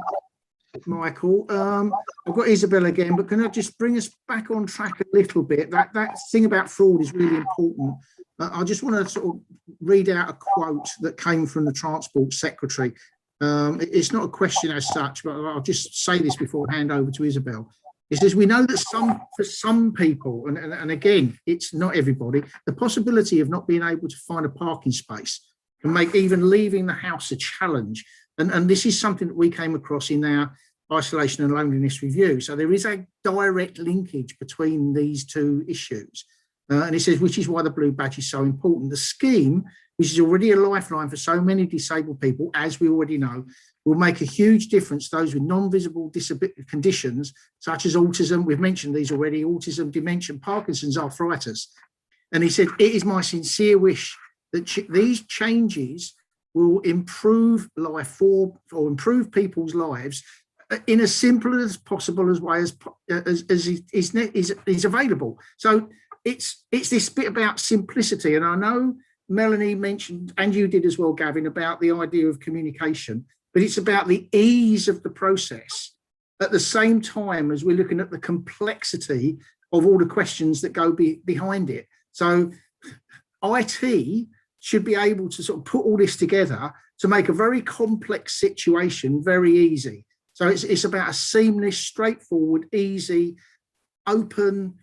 Michael. I've got Isabel again, but can I just bring us back on track a little bit? That thing about fraud is really important. I just want to sort of read out a quote that came from the Transport Secretary. It's not a question as such, but I'll just say this before I hand over to Isabel. It says, we know that for some people, and again, it's not everybody, the possibility of not being able to find a parking space can make even leaving the house a challenge. And this is something that we came across in our isolation and loneliness review. So there is a direct linkage between these two issues. And it says, which is why the blue badge is so important. The scheme, which is already a lifeline for so many disabled people, as we already know, will make a huge difference to those with non-visible disability conditions, such as autism. We've mentioned these already: autism, dementia, Parkinson's, arthritis. And he said, it is my sincere wish that these changes will improve life or improve people's lives in as simple as possible as way as is available. So it's this bit about simplicity. And I know Melanie mentioned, and you did as well, Gavin, about the idea of communication, but it's about the ease of the process at the same time as we're looking at the complexity of all the questions that go behind it. So IT should be able to sort of put all this together to make a very complex situation very easy. So it's about a seamless, straightforward, easy, open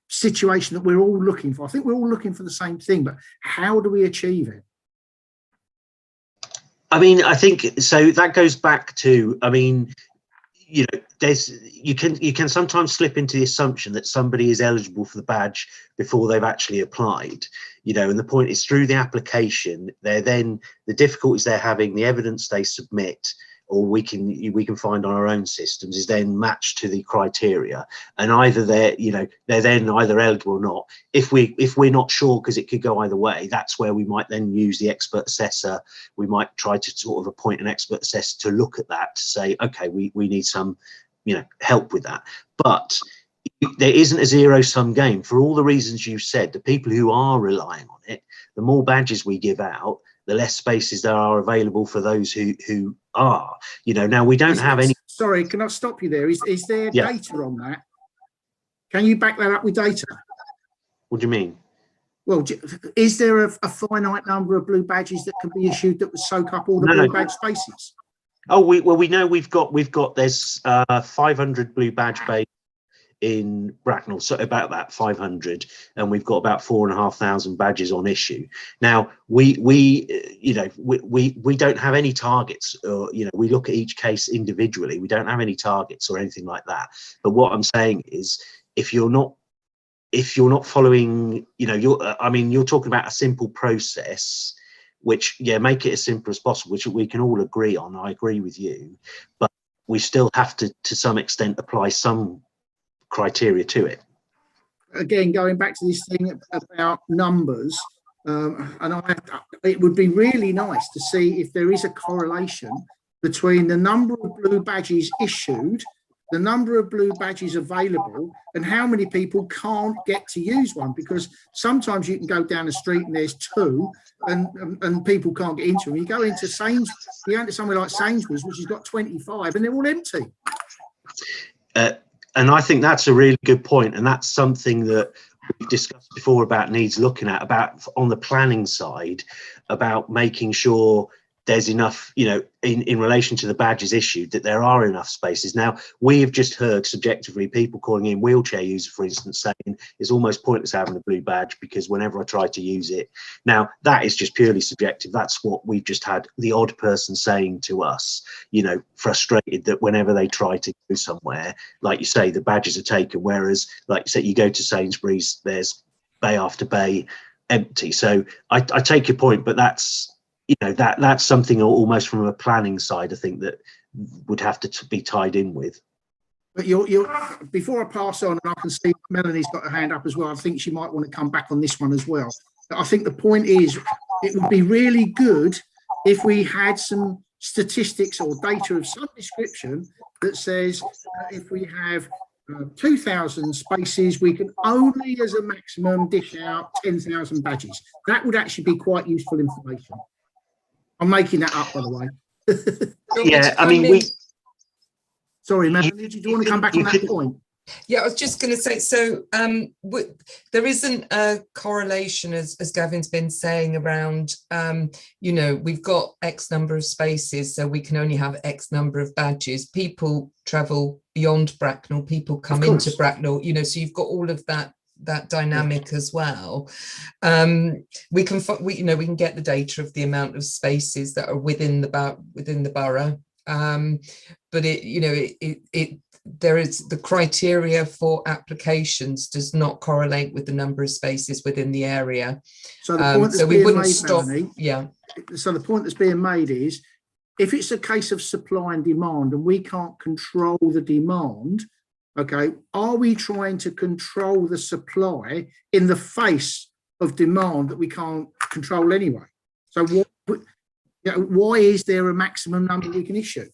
situation that we're all looking for. I think we're all looking for the same thing, but how do we achieve it? I mean, I think so. That goes back to, I mean, you know, you can sometimes slip into the assumption that somebody is eligible for the badge before they've actually applied, you know, and the point is, through the application, the difficulties they're having, the evidence they submit, or we can find on our own systems, is then matched to the criteria, and either they're then either eligible or not. If we're not sure, because it could go either way, that's where we might then use the expert assessor. We might try to sort of appoint an expert assessor to look at that, to say, okay, we need some, you know, help with that. But there isn't a zero-sum game for all the reasons you said. The people who are relying on it, the more badges we give out, the less spaces there are available for those who are, you know. Now we don't have any. Sorry, can I stop you there? Is there data on that? Can you back that up with data? What do you mean? Well, is there a finite number of blue badges that can be issued that would soak up all the blue badge spaces? Oh, we know we've got there's 500 blue badge bays in Bracknell, so about that 500, and we've got about 4,500 badges on issue. Now we don't have any targets, or, you know, we look at each case individually. We don't have any targets or anything like that. But what I'm saying is, if you're not following, you know, you're talking about a simple process, which, yeah, make it as simple as possible, which we can all agree on. I agree with you, but we still have to some extent apply some criteria to it. Again, going back to this thing about numbers, it would be really nice to see if there is a correlation between the number of blue badges issued, the number of blue badges available, and how many people can't get to use one, because sometimes you can go down the street and there's 2 and people can't get into them. You go into Sainsbury's, you go into somewhere like Sainsbury's, which has got 25, and they're all empty. And I think that's a really good point, and that's something that we've discussed before about needs looking at, about on the planning side, about making sure there's enough, you know, in relation to the badges issued, that there are enough spaces. Now, we have just heard subjectively people calling in wheelchair users, for instance, saying it's almost pointless having a blue badge because whenever I try to use it. Now, that is just purely subjective. That's what we've just had the odd person saying to us, you know, frustrated that whenever they try to go somewhere, like you say, the badges are taken, whereas, like you say, you go to Sainsbury's, there's bay after bay empty. So I take your point, but that's, you know, that's something almost from a planning side, I think, that would have to be tied in with. But before I pass on, and I can see Melanie's got her hand up as well, I think she might want to come back on this one as well. But I think the point is, it would be really good if we had some statistics or data of some description that says if we have 2,000 spaces, we can only as a maximum dish out 10,000 badges. That would actually be quite useful information. I'm making that up, by the way. Yeah, I mean, Sorry, Melanie, do you want to come back on that point? Yeah, I was just going to say, so there isn't a correlation, as Gavin's been saying, around, you know, we've got X number of spaces, so we can only have X number of badges. People travel beyond Bracknell, people come into Bracknell, you know, so you've got all of that dynamic as well. We can get the data of the amount of spaces that are within the borough, but there is the criteria for applications does not correlate with the number of spaces within the area. So the point so we wouldn't stop. Melanie, yeah. So the point that's being made is, if it's a case of supply and demand, and we can't control the demand, okay, are we trying to control the supply in the face of demand that we can't control anyway? So why is there a maximum number we can issue?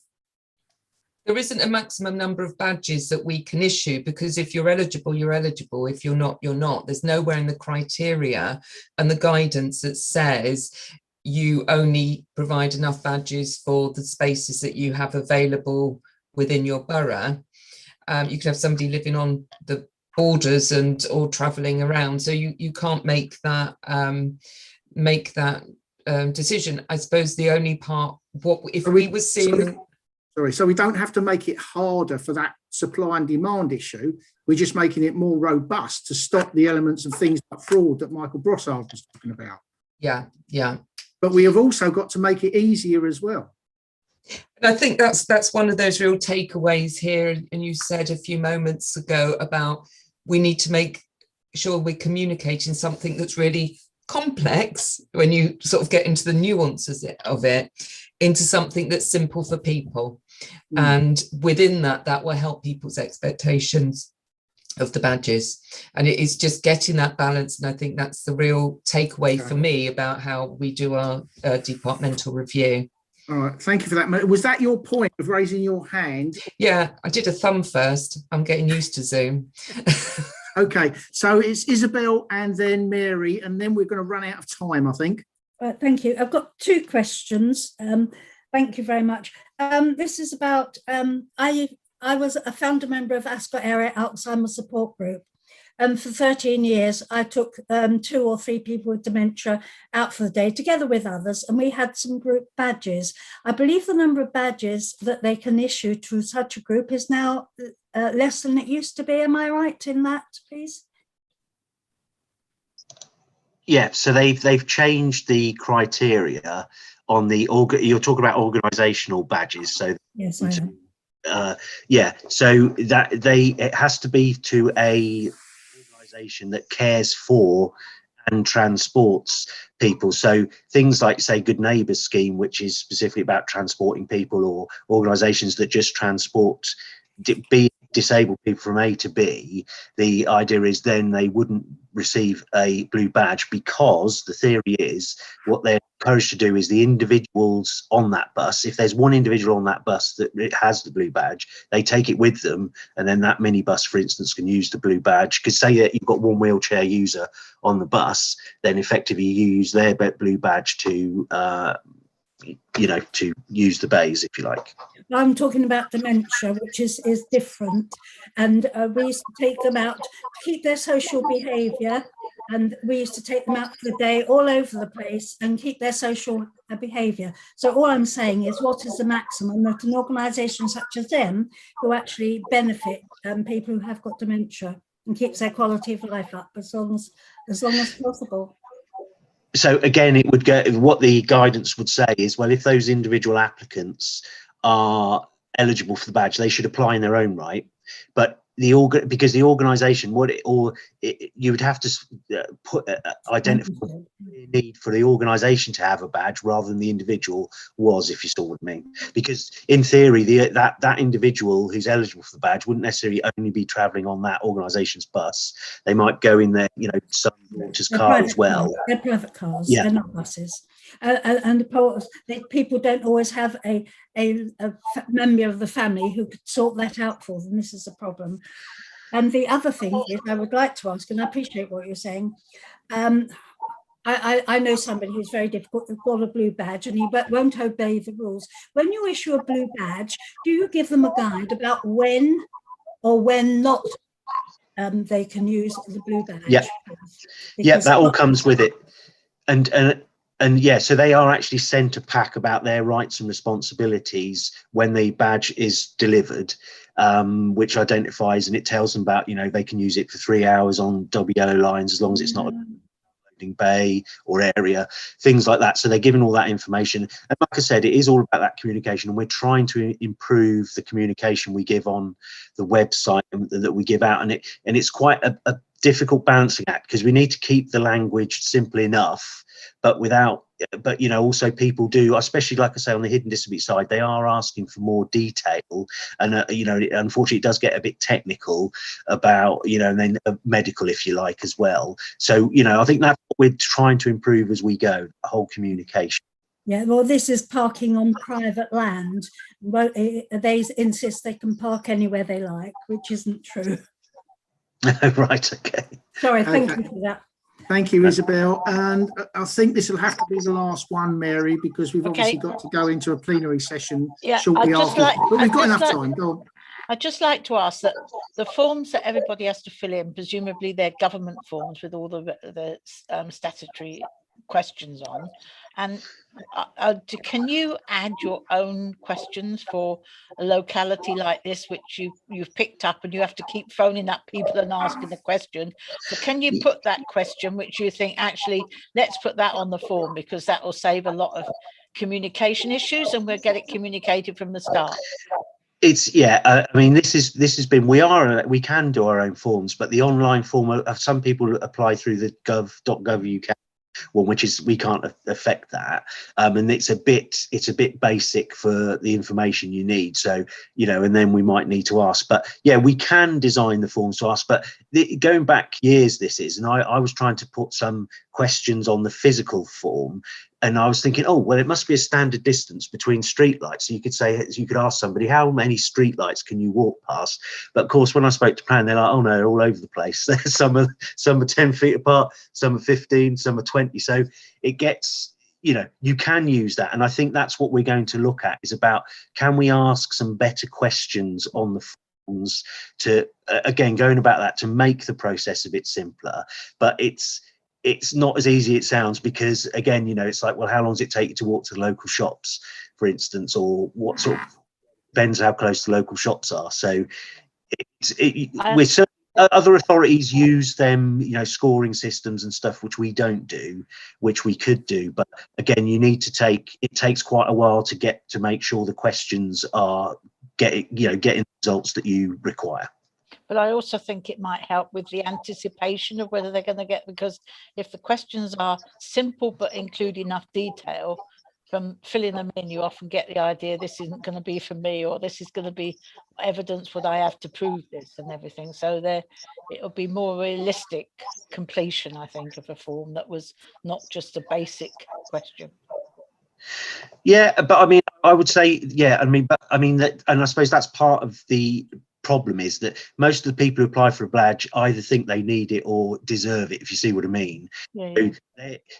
There isn't a maximum number of badges that we can issue, because if you're eligible, you're eligible. If you're not, you're not. There's nowhere in the criteria and the guidance that says you only provide enough badges for the spaces that you have available within your borough. You could have somebody living on the borders or travelling around, so you can't make that decision. I suppose the only part, we were seeing. Sorry, so we don't have to make it harder for that supply and demand issue. We're just making it more robust to stop the elements of things like fraud that Michael Brossard was talking about. Yeah, yeah. But we have also got to make it easier as well. And I think that's one of those real takeaways here. And you said a few moments ago about we need to make sure we're communicating something that's really complex when you sort of get into the nuances of it, into something that's simple for people. And within that will help people's expectations of the badges. And it is just getting that balance. And I think that's the real takeaway for me about how we do our departmental review. All right, thank you for that. Was that your point of raising your hand? Yeah, I did a thumb first. I'm getting used to Zoom. Okay, so it's Isabel and then Mary, and then we're going to run out of time, I think. Thank you. I've got 2 questions. Thank you very much. This is about, I was a founder member of Ascot Area Alzheimer's Support Group. For 13 years, I took 2 or 3 people with dementia out for the day together with others, and we had some group badges. I believe the number of badges that they can issue to such a group is now less than it used to be. Am I right in that, please? Yeah, so they've changed the criteria on the you're talking about organisational badges. So yes, I am. Yeah, so it has to be to a organisation that cares for and transports people. So things like, say, Good Neighbours scheme, which is specifically about transporting people, or organisations that just transport disabled people from A to B, the idea is then they wouldn't receive a blue badge, because the theory is what they're encouraged to do is the individuals on that bus, if there's one individual on that bus that has the blue badge, they take it with them, and then that minibus, for instance, can use the blue badge. Because say that you've got one wheelchair user on the bus, then effectively you use their blue badge to to use the bays, if you like. I'm talking about dementia, which is different, and we used to take them out to keep their social behaviour, and we used to take them out for the day all over the place and keep their social behaviour. So all I'm saying is, what is the maximum that an organisation such as them, who actually benefit people who have got dementia, and keeps their quality of life up as long as possible? So again, it would go, what the guidance would say is, well, if those individual applicants are eligible for the badge, they should apply in their own right. But because the organisation, you would have to identify the need for the organisation to have a badge rather than the individual was, if you saw what I mean. Because in theory, that individual who's eligible for the badge wouldn't necessarily only be travelling on that organisation's bus. They might go in their, some daughter's car as well. They're private cars. Yeah. They're not buses. And people don't always have a member of the family who could sort that out for them. This is a problem. And the other thing is, I would like to ask, and I appreciate what you're saying. I know somebody who's very difficult, they've got a blue badge and he won't obey the rules. When you issue a blue badge, do you give them a guide about when or when not they can use the blue badge? Yeah, yeah, that all comes with it. And yeah, so they are actually sent a pack about their rights and responsibilities when the badge is delivered, which identifies, and it tells them about, they can use it for 3 hours on WO lines as long as it's not a loading bay or area, things like that. So they're given all that information. And like I said, it is all about that communication, and we're trying to improve the communication we give on the website that we give out. And it's quite a difficult balancing act, because we need to keep the language simple enough, but also people do, especially like I say on the hidden disability side, they are asking for more detail, and unfortunately it does get a bit technical about, and then medical, if you like, as well. So I think that's what we're trying to improve as we go, the whole communication. Yeah, well, this is parking on private land. Well, they insist they can park anywhere they like, which isn't true. Right, okay. Sorry, thank you for that. Thank you, Isabel. And I think this will have to be the last one, Mary, because we've obviously got to go into a plenary session shortly after. But we've got enough time. Go on. I'd just like to ask that the forms that everybody has to fill in, presumably they're government forms with all the statutory questions on, and can you add your own questions for a locality like this, which you've picked up and you have to keep phoning up people and asking the question? So can you put that question which you think, actually, let's put that on the form, because that will save a lot of communication issues and we'll get it communicated from the start? It's I mean, this has been, we can do our own forms, but the online form, some people apply through the gov.gov UK one, which is, we can't affect that, and it's a bit basic for the information you need. So and then we might need to ask, but yeah, we can design the forms to ask. But going back years, this is, and I was trying to put some questions on the physical form, and I was thinking, oh well, it must be a standard distance between streetlights. So you could ask somebody, how many streetlights can you walk past? But of course, when I spoke to Plan, they're like, oh no, they're all over the place. some are 10 feet apart, some are 15, some are 20. So it gets, you can use that. And I think that's what we're going to look at, is about, can we ask some better questions on the forms to, again, going about that, to make the process a bit simpler. But it's not as easy as it sounds, because again, it's like, well, how long does it take you to walk to the local shops, for instance, or what sort of, depends how close the local shops are. So we're certainly, other authorities use them, scoring systems and stuff, which we don't do, which we could do. But again, it takes quite a while to make sure the questions are getting the results that you require. But I also think it might help with the anticipation of whether they're going to get, because if the questions are simple but include enough detail, from filling them in, you often get the idea this isn't going to be for me, or this is going to be what evidence would I have to prove this and everything. So there, it'll be more realistic completion, I think, of a form that was not just a basic question. Yeah, but I mean, I would say, yeah, I mean, that, and I suppose that's part of the problem, is that most of the people who apply for a badge either think they need it or deserve it, if you see what I mean. Yeah.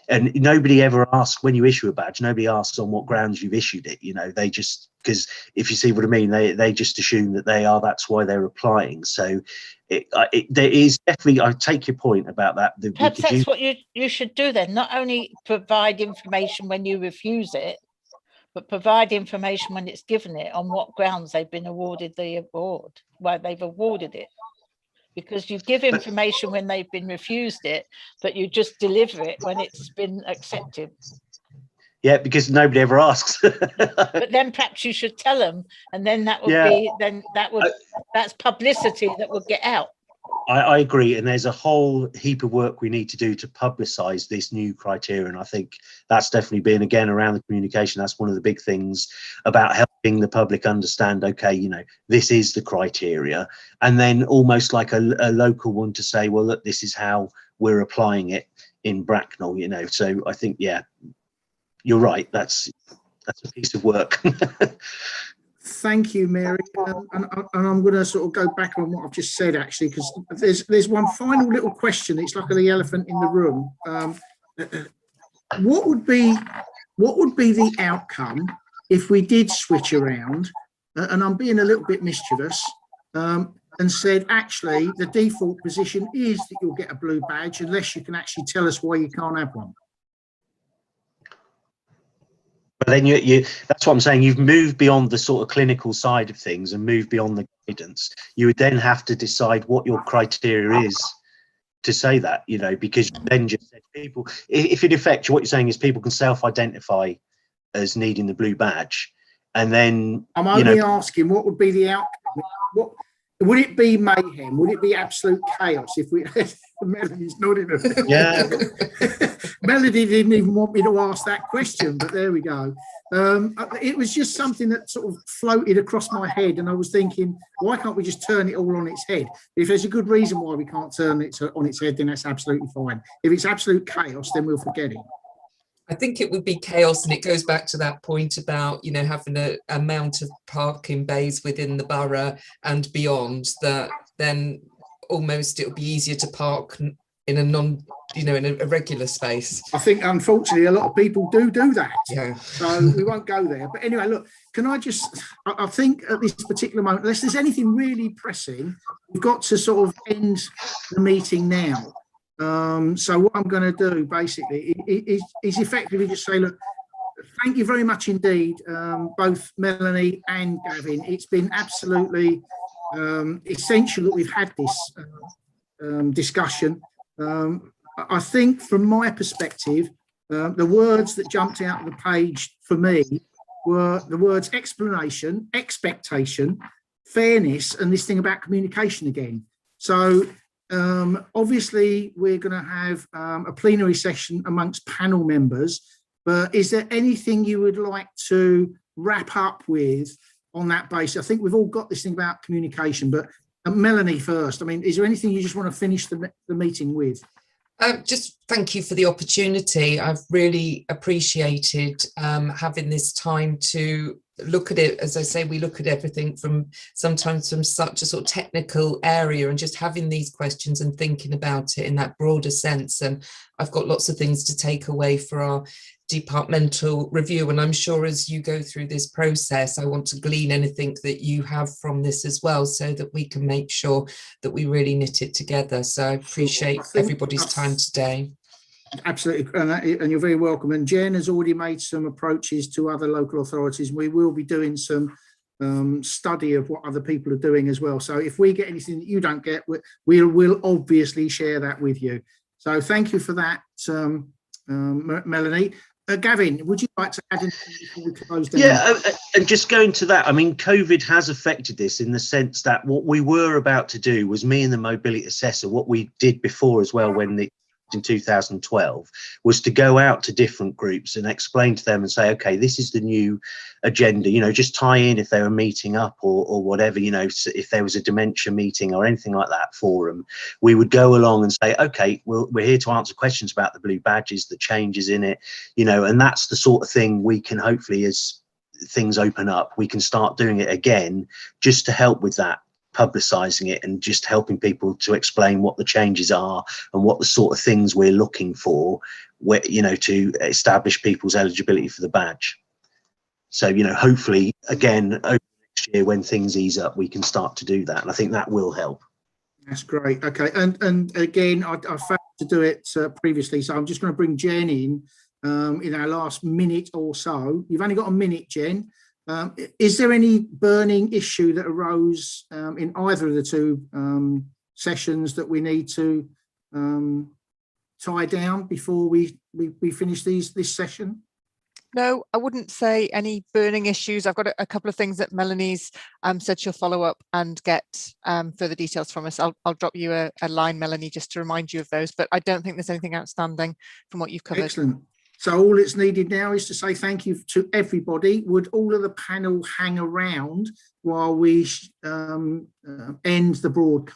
And nobody ever asks, when you issue a badge, nobody asks on what grounds you've issued it. You know, they just, because if you see what I mean, they just assume that that's why they're applying. So there is definitely, I take your point about that. Perhaps that's what you should do then, not only provide information when you refuse it, but provide information when it's given it on what grounds they've been awarded the award, why they've awarded it. Because you give information when they've been refused it, but you just deliver it when it's been accepted. Yeah, because nobody ever asks. But then perhaps you should tell them, and then that would be, then that's publicity that would get out. I agree, and there's a whole heap of work we need to do to publicise this new criteria, and I think that's definitely been, again, around the communication. That's one of the big things about helping the public understand, okay, you know, this is the criteria, and then almost like a local one to say, well, look, this is how we're applying it in Bracknell, you know. So I think, yeah, you're right, that's a piece of work. Thank you, Mary. And I'm going to sort of go back on what I've just said, actually, because there's one final little question. It's like the elephant in the room. What would be the outcome if we did switch around? And I'm being a little bit mischievous, and said, actually, the default position is that you'll get a blue badge unless you can actually tell us why you can't have one. But then that's what I'm saying, you've moved beyond the sort of clinical side of things and moved beyond the guidance. You would then have to decide what your criteria is to say that, you know, because you then just said people, if in effect what you're saying is people can self-identify as needing the blue badge, and then I'm only asking what would be the outcome. What would it be? Mayhem? Would it be absolute chaos if we? Melody's nodding. Yeah. Melody didn't even want me to ask that question, but there we go. It was just something that sort of floated across my head, and I was thinking, why can't we just turn it all on its head? If there's a good reason why we can't turn it on its head, then that's absolutely fine. If it's absolute chaos, then we'll forget it. I think it would be chaos, and it goes back to that point about, you know, having an amount of parking bays within the borough and beyond, that then almost it would be easier to park in a in a regular space. I think, unfortunately, a lot of people do that. Yeah. So we won't go there. But anyway, look, can I just, I think at this particular moment, unless there's anything really pressing, we've got to sort of end the meeting now. So what I'm going to do basically is effectively just say, look, thank you very much indeed, both Melanie and Gavin. It's been absolutely essential that we've had this discussion. I think from my perspective, the words that jumped out of the page for me were the words explanation, expectation, fairness, and this thing about communication again. So obviously, we're going to have a plenary session amongst panel members, but is there anything you would like to wrap up with on that basis? I think we've all got this thing about communication, but Melanie first. I mean, is there anything you just want to finish the meeting with? Just thank you for the opportunity. I've really appreciated having this time to look at it. As I say, we look at everything sometimes from such a sort of technical area, and just having these questions and thinking about it in that broader sense. And I've got lots of things to take away for our departmental review, and I'm sure as you go through this process, I want to glean anything that you have from this as well, so that we can make sure that we really knit it together. So I appreciate everybody's time today. Absolutely, and you're very welcome. And Jen has already made some approaches to other local authorities. We will be doing some study of what other people are doing as well. So if we get anything that you don't get, we'll obviously share that with you. So thank you for that, Melanie. Gavin, would you like to add anything before we close down? Yeah, and just going to that, I mean, COVID has affected this in the sense that what we were about to do was, me and the mobility assessor, what we did before as well in 2012, was to go out to different groups and explain to them and say, okay, this is the new agenda, you know, just tie in if they were meeting up or whatever, you know, if there was a dementia meeting or anything like that for them, we would go along and say, okay, we're here to answer questions about the blue badges, the changes in it, you know, and that's the sort of thing we can hopefully, as things open up, we can start doing it again, just to help with that, publicising it and just helping people to explain what the changes are and what the sort of things we're looking for, where, you know, to establish people's eligibility for the badge. So, you know, hopefully again over next year when things ease up, we can start to do that, and I think that will help. That's great. Okay, and again, I failed to do it previously, so I'm just going to bring Jen in our last minute or so. You've only got a minute, Jen. Is there any burning issue that arose in either of the two sessions that we need to tie down before we finish this session? No, I wouldn't say any burning issues. I've got a couple of things that Melanie's said she'll follow up and get further details from us. I'll drop you a line, Melanie, just to remind you of those, but I don't think there's anything outstanding from what you've covered. Excellent. So all it's needed now is to say thank you to everybody. Would all of the panel hang around while we end the broadcast?